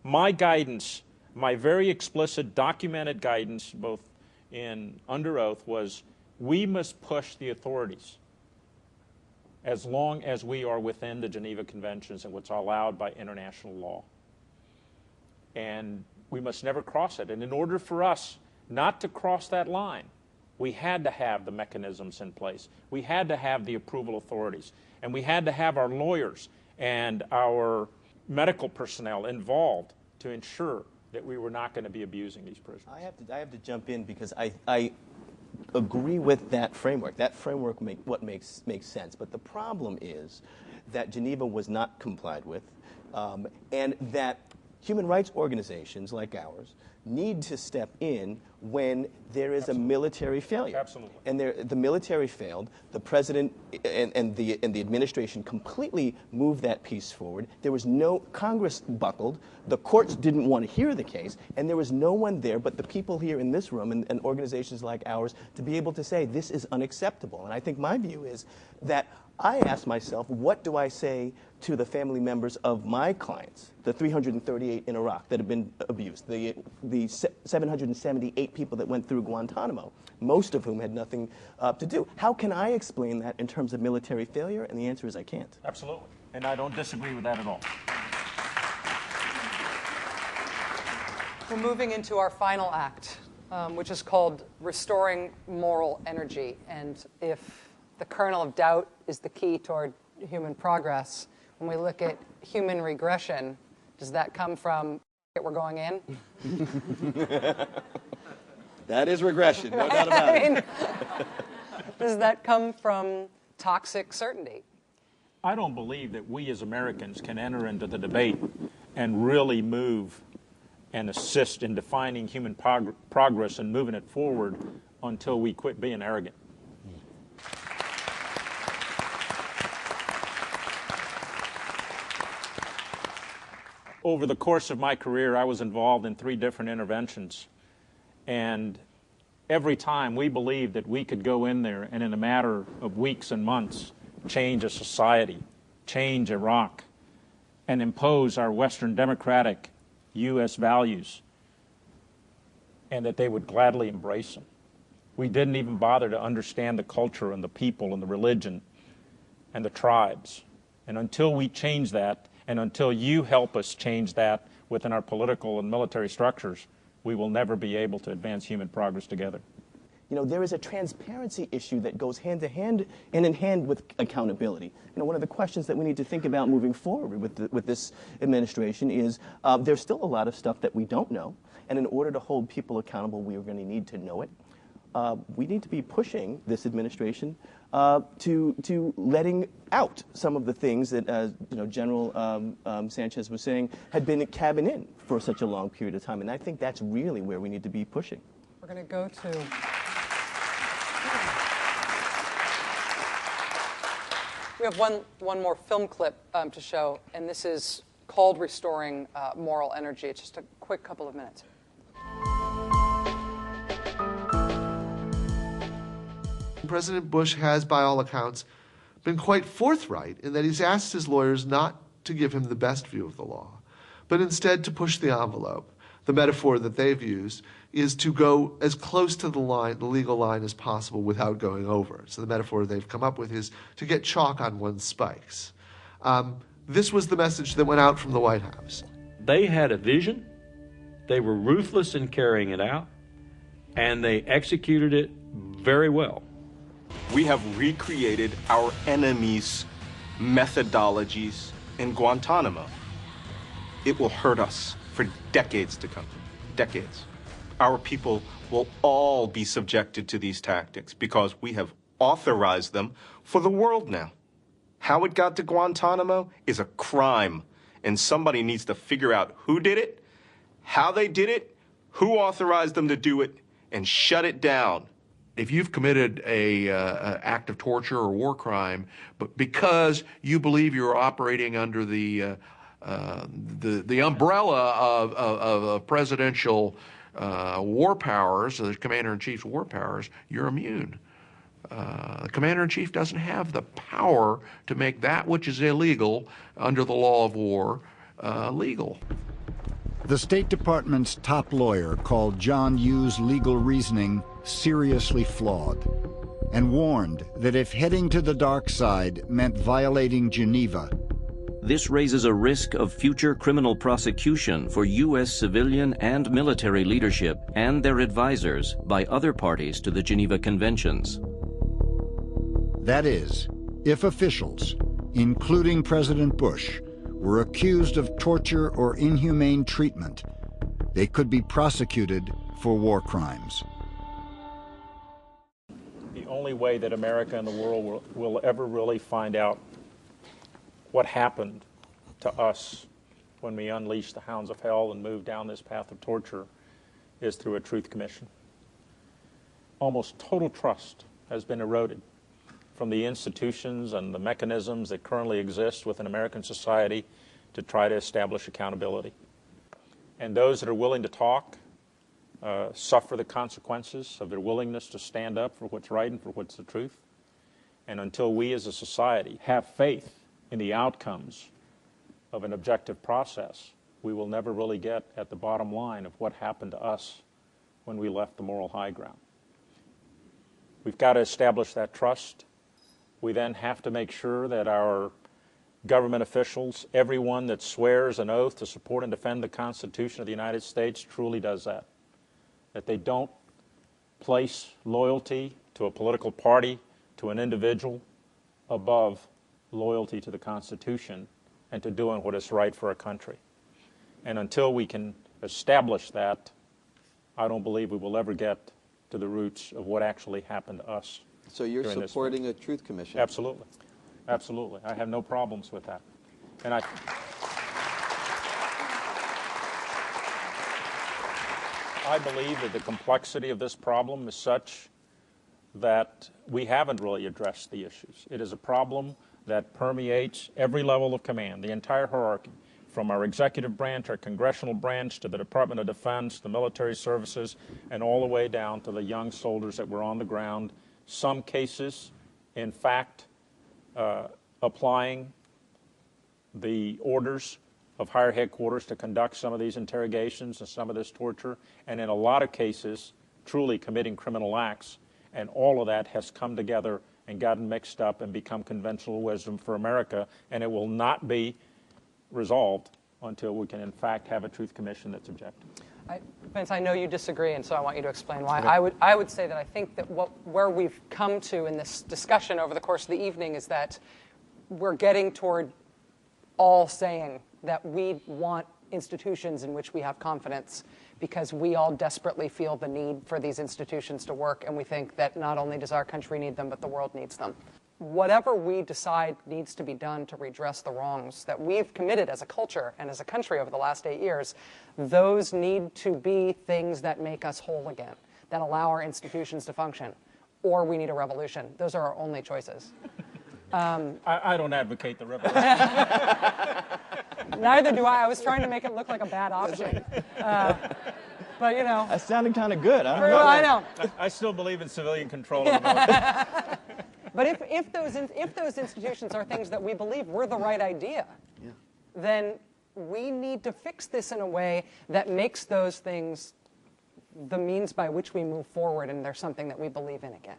My guidance, my very explicit documented guidance, both under oath, was we must push the authorities as long as we are within the Geneva Conventions and what's allowed by international law. And we must never cross it. And in order for us not to cross that line, we had to have the mechanisms in place. We had to have the approval authorities. And we had to have our lawyers and our medical personnel involved to ensure that we were not going to be abusing these prisoners. I have to jump in because I agree with that framework. That framework makes sense. But the problem is that Geneva was not complied with, and that human rights organizations like ours need to step in when there is a military failure. Absolutely. And the military failed. The president and the administration completely moved that piece forward. There was no Congress buckled. The courts didn't want to hear the case, and there was no one there but the people here in this room and organizations like ours to be able to say this is unacceptable. And I think my view is that I ask myself, what do I say to the family members of my clients, the 338 in Iraq that have been abused, the 778 people that went through Guantanamo, most of whom had nothing to do? How can I explain that in terms of military failure? And the answer is I can't. Absolutely. And I don't disagree with that at all. We're moving into our final act, which is called Restoring Moral Energy. And if the kernel of doubt is the key toward human progress, when we look at human regression, does that come from we're going in? That is regression, no doubt about it. Does that come from toxic certainty? I don't believe that we as Americans can enter into the debate and really move and assist in defining human progress and moving it forward until we quit being arrogant. Over the course of my career, I was involved in 3 different interventions. And every time we believed that we could go in there and in a matter of weeks and months change a society, change Iraq, and impose our Western democratic U.S. values, and that they would gladly embrace them. We didn't even bother to understand the culture and the people and the religion and the tribes. And until we change that, and until you help us change that within our political and military structures, we will never be able to advance human progress together. You know, there is a transparency issue that goes hand to hand and in hand with accountability. You know, one of the questions that we need to think about moving forward with this administration is there's still a lot of stuff that we don't know, and in order to hold people accountable, we are going to need to know it. We need to be pushing this administration to letting out some of the things that, General Sanchez was saying had been cabined in for such a long period of time, and I think that's really where we need to be pushing. We're going to go to... We have one more film clip to show, and this is called Restoring Moral Energy. It's just a quick couple of minutes. President Bush has, by all accounts, been quite forthright in that he's asked his lawyers not to give him the best view of the law, but instead to push the envelope. The metaphor that they've used is to go as close to the line, the legal line, as possible without going over. So the metaphor they've come up with is to get chalk on one's spikes. This was the message that went out from the White House. They had a vision, they were ruthless in carrying it out, and they executed it very well. We have recreated our enemies' methodologies in Guantanamo. It will hurt us for decades to come. Decades. Our people will all be subjected to these tactics because we have authorized them for the world now. How it got to Guantanamo is a crime, and somebody needs to figure out who did it, how they did it, who authorized them to do it, and shut it down. If you've committed a act of torture or war crime, but because you believe you're operating under the umbrella of presidential war powers, the commander-in-chief's war powers, you're immune. The commander-in-chief doesn't have the power to make that which is illegal under the law of war legal. The State Department's top lawyer called John Yu's legal reasoning seriously flawed and warned that if heading to the dark side meant violating Geneva, this raises a risk of future criminal prosecution for U.S. civilian and military leadership and their advisors by other parties to the Geneva Conventions. That is, if officials, including President Bush, were accused of torture or inhumane treatment, they could be prosecuted for war crimes. The only way that America and the world will ever really find out what happened to us when we unleashed the hounds of hell and moved down this path of torture is through a truth commission. Almost total trust has been eroded from the institutions and the mechanisms that currently exist within American society to try to establish accountability. And those that are willing to talk suffer the consequences of their willingness to stand up for what's right and for what's the truth. And until we as a society have faith in the outcomes of an objective process, we will never really get at the bottom line of what happened to us when we left the moral high ground. We've got to establish that trust. We then have to make sure that our government officials, everyone that swears an oath to support and defend the Constitution of the United States, truly does that. That they don't place loyalty to a political party, to an individual, above loyalty to the Constitution and to doing what is right for our country. And until we can establish that, I don't believe we will ever get to the roots of what actually happened to us. So you're supporting a truth commission? Absolutely. Absolutely. I have no problems with that. And I believe that the complexity of this problem is such that we haven't really addressed the issues. It is a problem that permeates every level of command, the entire hierarchy, from our executive branch, our congressional branch, to the Department of Defense, the military services, and all the way down to the young soldiers that were on the ground. Some cases, in fact, applying the orders of higher headquarters to conduct some of these interrogations and some of this torture, and in a lot of cases, truly committing criminal acts. And all of that has come together and gotten mixed up and become conventional wisdom for America, and it will not be resolved until we can, in fact, have a truth commission that's objective. Vince, I know you disagree, and so I want you to explain why. Okay. I would say that I think that where we've come to in this discussion over the course of the evening is that we're getting toward all saying that we want institutions in which we have confidence because we all desperately feel the need for these institutions to work, and we think that not only does our country need them, but the world needs them. Whatever we decide needs to be done to redress the wrongs that we've committed as a culture and as a country over the last 8 years, those need to be things that make us whole again, that allow our institutions to function, or we need a revolution. Those are our only choices. I don't advocate the revolution. Neither do I. I was trying to make it look like a bad option. But, you know. That sounded kind of good. I don't know. I know. I still believe in civilian control of the military. But if those institutions are things that we believe were the right idea, then we need to fix this in a way that makes those things the means by which we move forward, and they're something that we believe in again.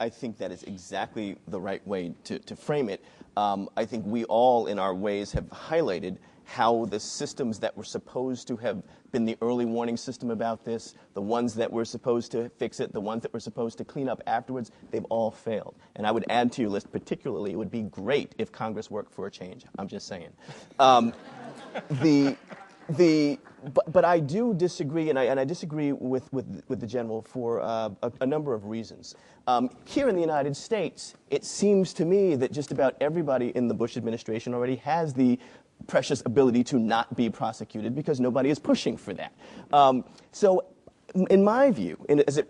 I think that is exactly the right way to frame it. I think we all, in our ways, have highlighted how the systems that were supposed to have been the early warning system about this, the ones that were supposed to fix it, the ones that were supposed to clean up afterwards, they've all failed. And I would add to your list, particularly, it would be great if Congress worked for a change. I'm just saying. But I do disagree, and I disagree with the general for a number of reasons. Here in the United States, it seems to me that just about everybody in the Bush administration already has the precious ability to not be prosecuted because nobody is pushing for that. So in my view,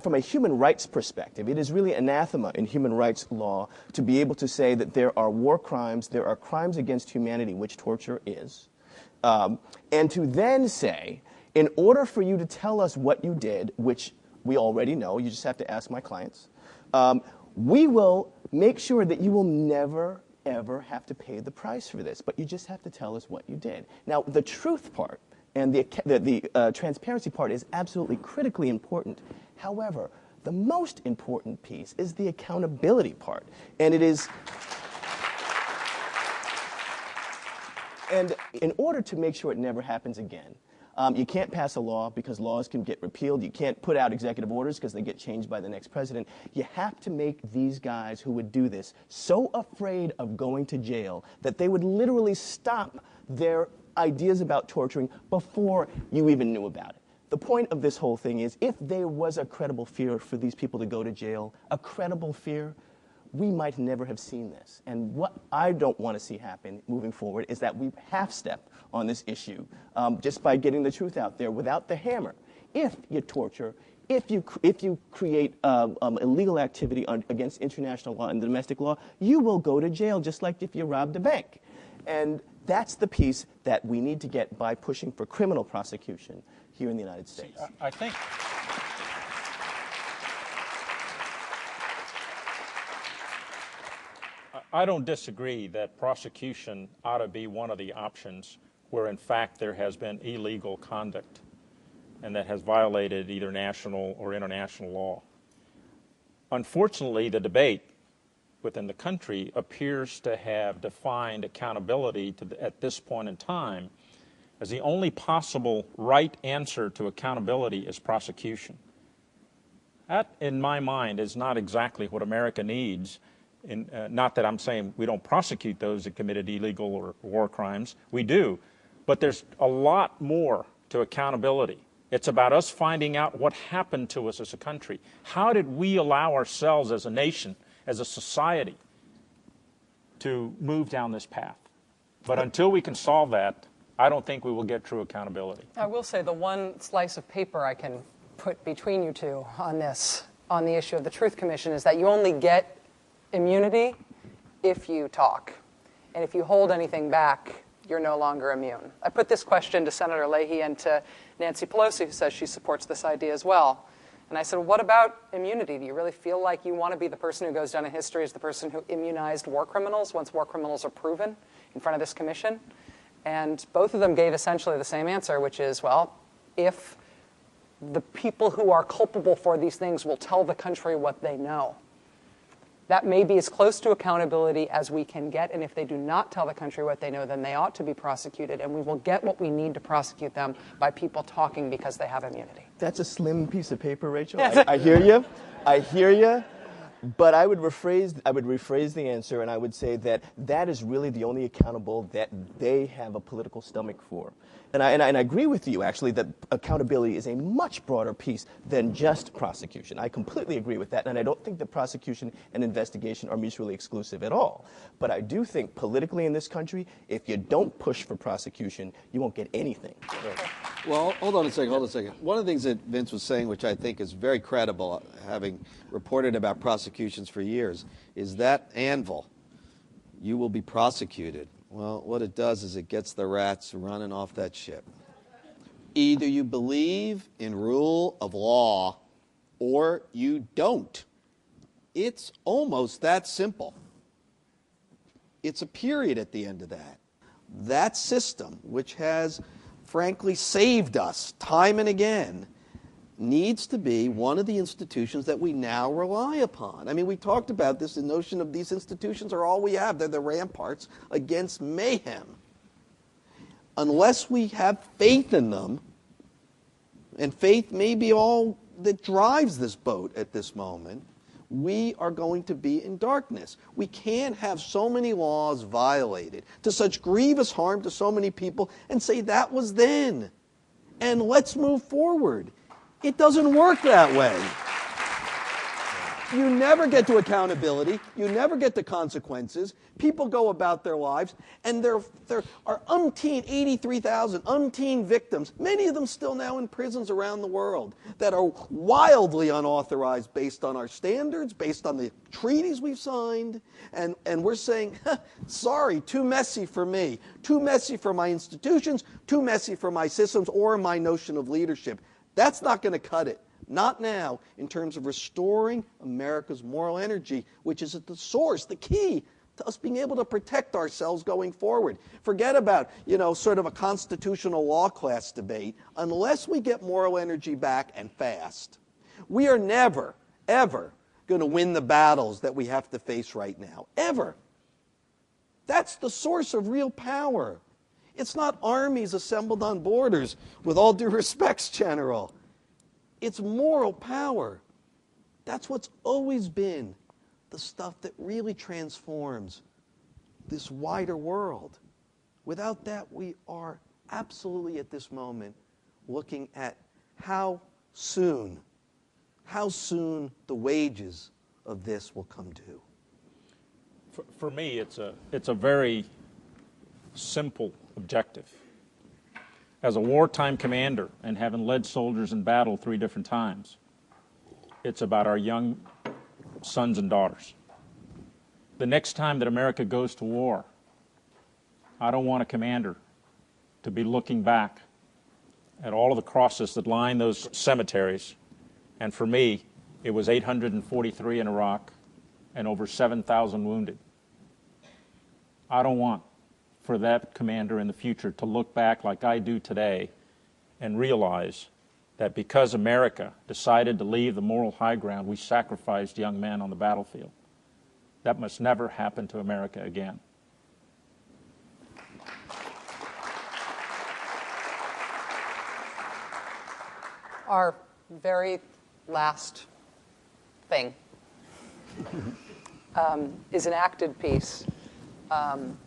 from a human rights perspective, it is really anathema in human rights law to be able to say that there are war crimes, there are crimes against humanity, which torture is, and to then say, in order for you to tell us what you did, which we already know, you just have to ask my clients, we will make sure that you will never, ever have to pay the price for this, but you just have to tell us what you did. Now, the truth part and the transparency part is absolutely critically important. However, the most important piece is the accountability part, and it is... And in order to make sure it never happens again, you can't pass a law because laws can get repealed. You can't put out executive orders because they get changed by the next president. You have to make these guys who would do this so afraid of going to jail that they would literally stop their ideas about torturing before you even knew about it. The point of this whole thing is if there was a credible fear for these people to go to jail, a credible fear, we might never have seen this. And what I don't want to see happen moving forward is that we half-step on this issue just by getting the truth out there without the hammer. If you torture, if you create illegal activity against international law and domestic law, you will go to jail just like if you robbed a bank. And that's the piece that we need to get by pushing for criminal prosecution here in the United States. I think... I don't disagree that prosecution ought to be one of the options where, in fact, there has been illegal conduct and that has violated either national or international law. Unfortunately, the debate within the country appears to have defined accountability at this point in time as the only possible right answer to accountability is prosecution. That, in my mind, is not exactly what America needs. Not that I'm saying we don't prosecute those that committed illegal or war crimes. We do. But there's a lot more to accountability. It's about us finding out what happened to us as a country. How did we allow ourselves as a nation, as a society, to move down this path? But until we can solve that, I don't think we will get true accountability. I will say the one slice of paper I can put between you two on this, on the issue of the Truth Commission, is that you only get immunity if you talk. And if you hold anything back, you're no longer immune. I put this question to Senator Leahy and to Nancy Pelosi, who says she supports this idea as well. And I said, what about immunity? Do you really feel like you want to be the person who goes down in history as the person who immunized war criminals once war criminals are proven in front of this commission? And both of them gave essentially the same answer, which is, well, if the people who are culpable for these things will tell the country what they know, that may be as close to accountability as we can get, and if they do not tell the country what they know, then they ought to be prosecuted, and we will get what we need to prosecute them by people talking because they have immunity. That's a slim piece of paper, Rachel. I hear you. I hear you. But I would rephrase the answer, and I would say that that is really the only accountable that they have a political stomach for. And I agree with you, actually, that accountability is a much broader piece than just prosecution. I completely agree with that, and I don't think that prosecution and investigation are mutually exclusive at all. But I do think politically in this country, if you don't push for prosecution, you won't get anything. Well, hold on a second. One of the things that Vince was saying, which I think is very credible, having reported about prosecutions for years, is that anvil, you will be prosecuted. Well, what it does is it gets the rats running off that ship. Either you believe in rule of law or you don't. It's almost that simple. It's a period at the end of that. That system, which has frankly saved us time and again, needs to be one of the institutions that we now rely upon. I mean, we talked about this, the notion of these institutions are all we have. They're the ramparts against mayhem. Unless we have faith in them, and faith may be all that drives this boat at this moment, we are going to be in darkness. We can't have so many laws violated to such grievous harm to so many people and say that was then, and let's move forward. It doesn't work that way. You never get to accountability. You never get to consequences. People go about their lives, and there are 83,000 victims, many of them still now in prisons around the world, that are wildly unauthorized based on our standards, based on the treaties we've signed, and we're saying, sorry, too messy for me, too messy for my institutions, too messy for my systems or my notion of leadership. That's not going to cut it. Not now, in terms of restoring America's moral energy, which is at the source, the key to us being able to protect ourselves going forward. Forget about, sort of a constitutional law class debate. Unless we get moral energy back and fast, we are never, ever going to win the battles that we have to face right now. Ever. That's the source of real power. It's not armies assembled on borders, with all due respects, General. It's moral power. That's what's always been the stuff that really transforms this wider world. Without that, we are absolutely at this moment looking at how soon the wages of this will come due. For me, it's a very simple objective. As a wartime commander and having led soldiers in battle 3 different times, it's about our young sons and daughters. The next time that America goes to war, I don't want a commander to be looking back at all of the crosses that line those cemeteries. And for me, it was 843 in Iraq and over 7,000 wounded. I don't want for that commander in the future to look back like I do today and realize that because America decided to leave the moral high ground, we sacrificed young men on the battlefield. That must never happen to America again. Our very last thing is an acted piece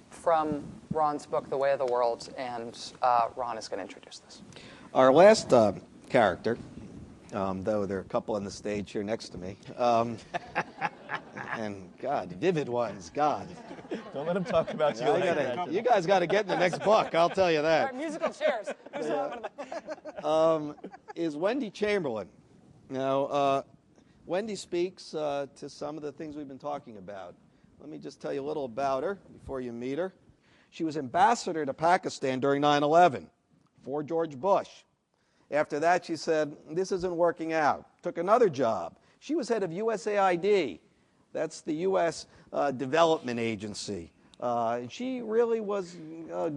from Ron's book, The Way of the World, and Ron is going to introduce this. Our last character, though there are a couple on the stage here next to me, and God, vivid ones, God. Don't let him talk about you. You guys got to get in the next book, I'll tell you that. All right, musical chairs. Is Wendy Chamberlain. Now, Wendy speaks to some of the things we've been talking about. Let me just tell you a little about her before you meet her. She was ambassador to Pakistan during 9/11 for George Bush. After that, she said, this isn't working out. Took another job. She was head of USAID. That's the U.S. Development Agency. She really was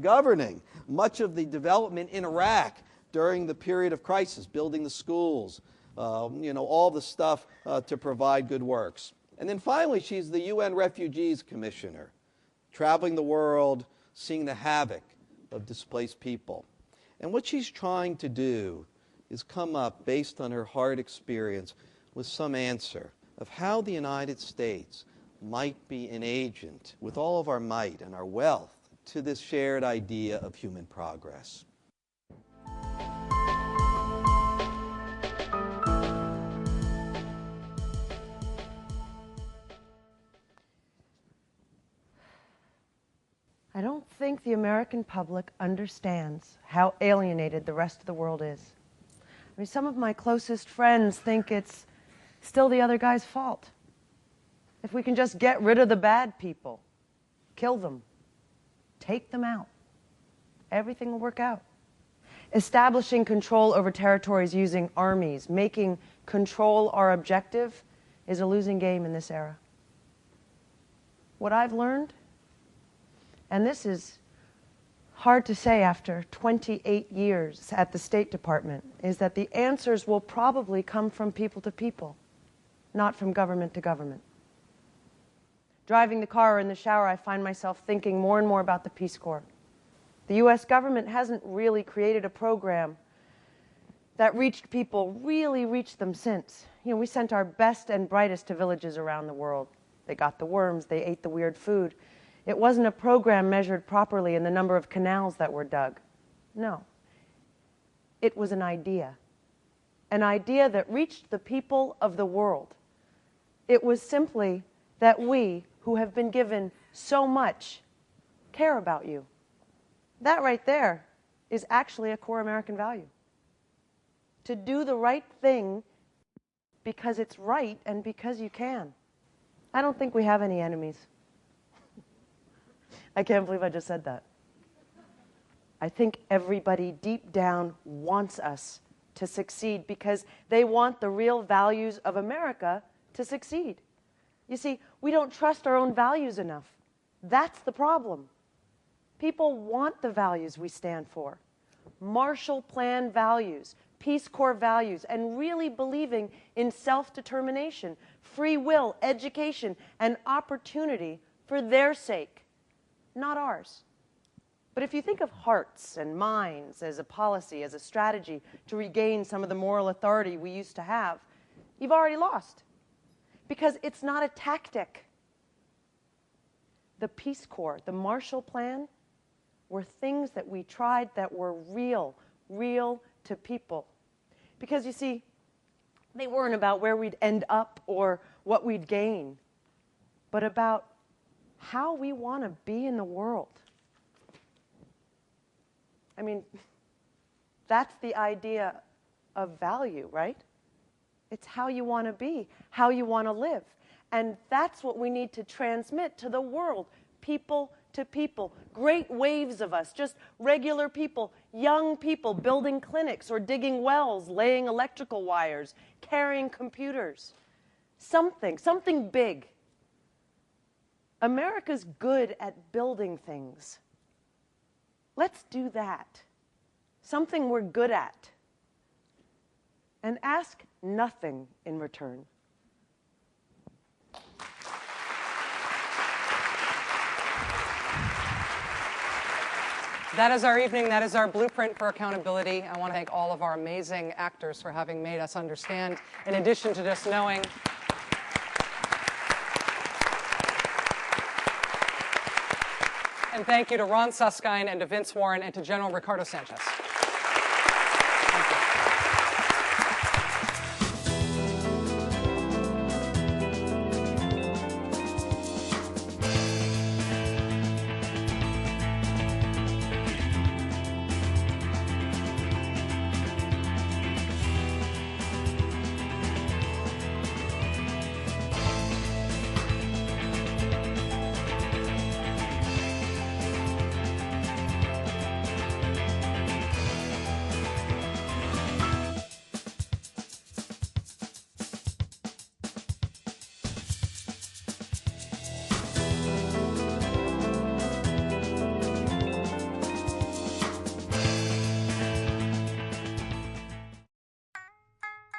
governing much of the development in Iraq during the period of crisis, building the schools, all the stuff to provide good works. And then finally, she's the UN Refugees Commissioner, traveling the world, seeing the havoc of displaced people. And what she's trying to do is come up, based on her hard experience, with some answer of how the United States might be an agent, with all of our might and our wealth, to this shared idea of human progress. I don't think the American public understands how alienated the rest of the world is. I mean, some of my closest friends think it's still the other guy's fault. If we can just get rid of the bad people, kill them, take them out, everything will work out. establishing control over territories using armies, making control our objective, is a losing game in this era. What I've learned, and this is hard to say after 28 years at the State Department, is that the answers will probably come from people to people, not from government to government. Driving the car or in the shower, I find myself thinking more and more about the Peace Corps. The U.S. government hasn't really created a program that reached people, really reached them since. You know, we sent our best and brightest to villages around the world. They got the worms, they ate the weird food. It wasn't a program measured properly in the number of canals that were dug. No. It was an idea that reached the people of the world. It was simply that we, who have been given so much, care about you. That right there is actually a core American value. To do the right thing because it's right and because you can. I don't think we have any enemies. I can't believe I just said that. I think everybody deep down wants us to succeed because they want the real values of America to succeed. You see, we don't trust our own values enough. That's the problem. People want the values we stand for. Marshall Plan values, Peace Corps values, and really believing in self-determination, free will, education, and opportunity for their sake, not ours. But if you think of hearts and minds as a policy, as a strategy to regain some of the moral authority we used to have, you've already lost. Because it's not a tactic. The Peace Corps, the Marshall Plan, were things that we tried that were real to people. Because you see, they weren't about where we'd end up or what we'd gain, but about how we want to be in the world. I mean, that's the idea of value, right? It's how you want to be, how you want to live. And that's what we need to transmit to the world, people to people. Great waves of us, just regular people, young people building clinics or digging wells, laying electrical wires, carrying computers. Something big. America's good at building things. Let's do that. Something we're good at. And ask nothing in return. That is our evening. That is our blueprint for accountability. I want to thank all of our amazing actors for having made us understand, in addition to just knowing. And thank you to Ron Suskind and to Vince Warren and to General Ricardo Sanchez.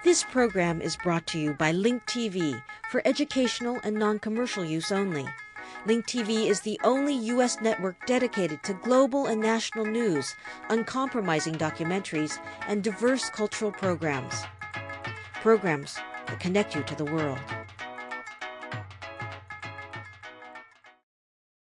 This program is brought to you by Link TV for educational and non-commercial use only. Link TV is the only U.S. network dedicated to global and national news, uncompromising documentaries, and diverse cultural programs. Programs that connect you to the world.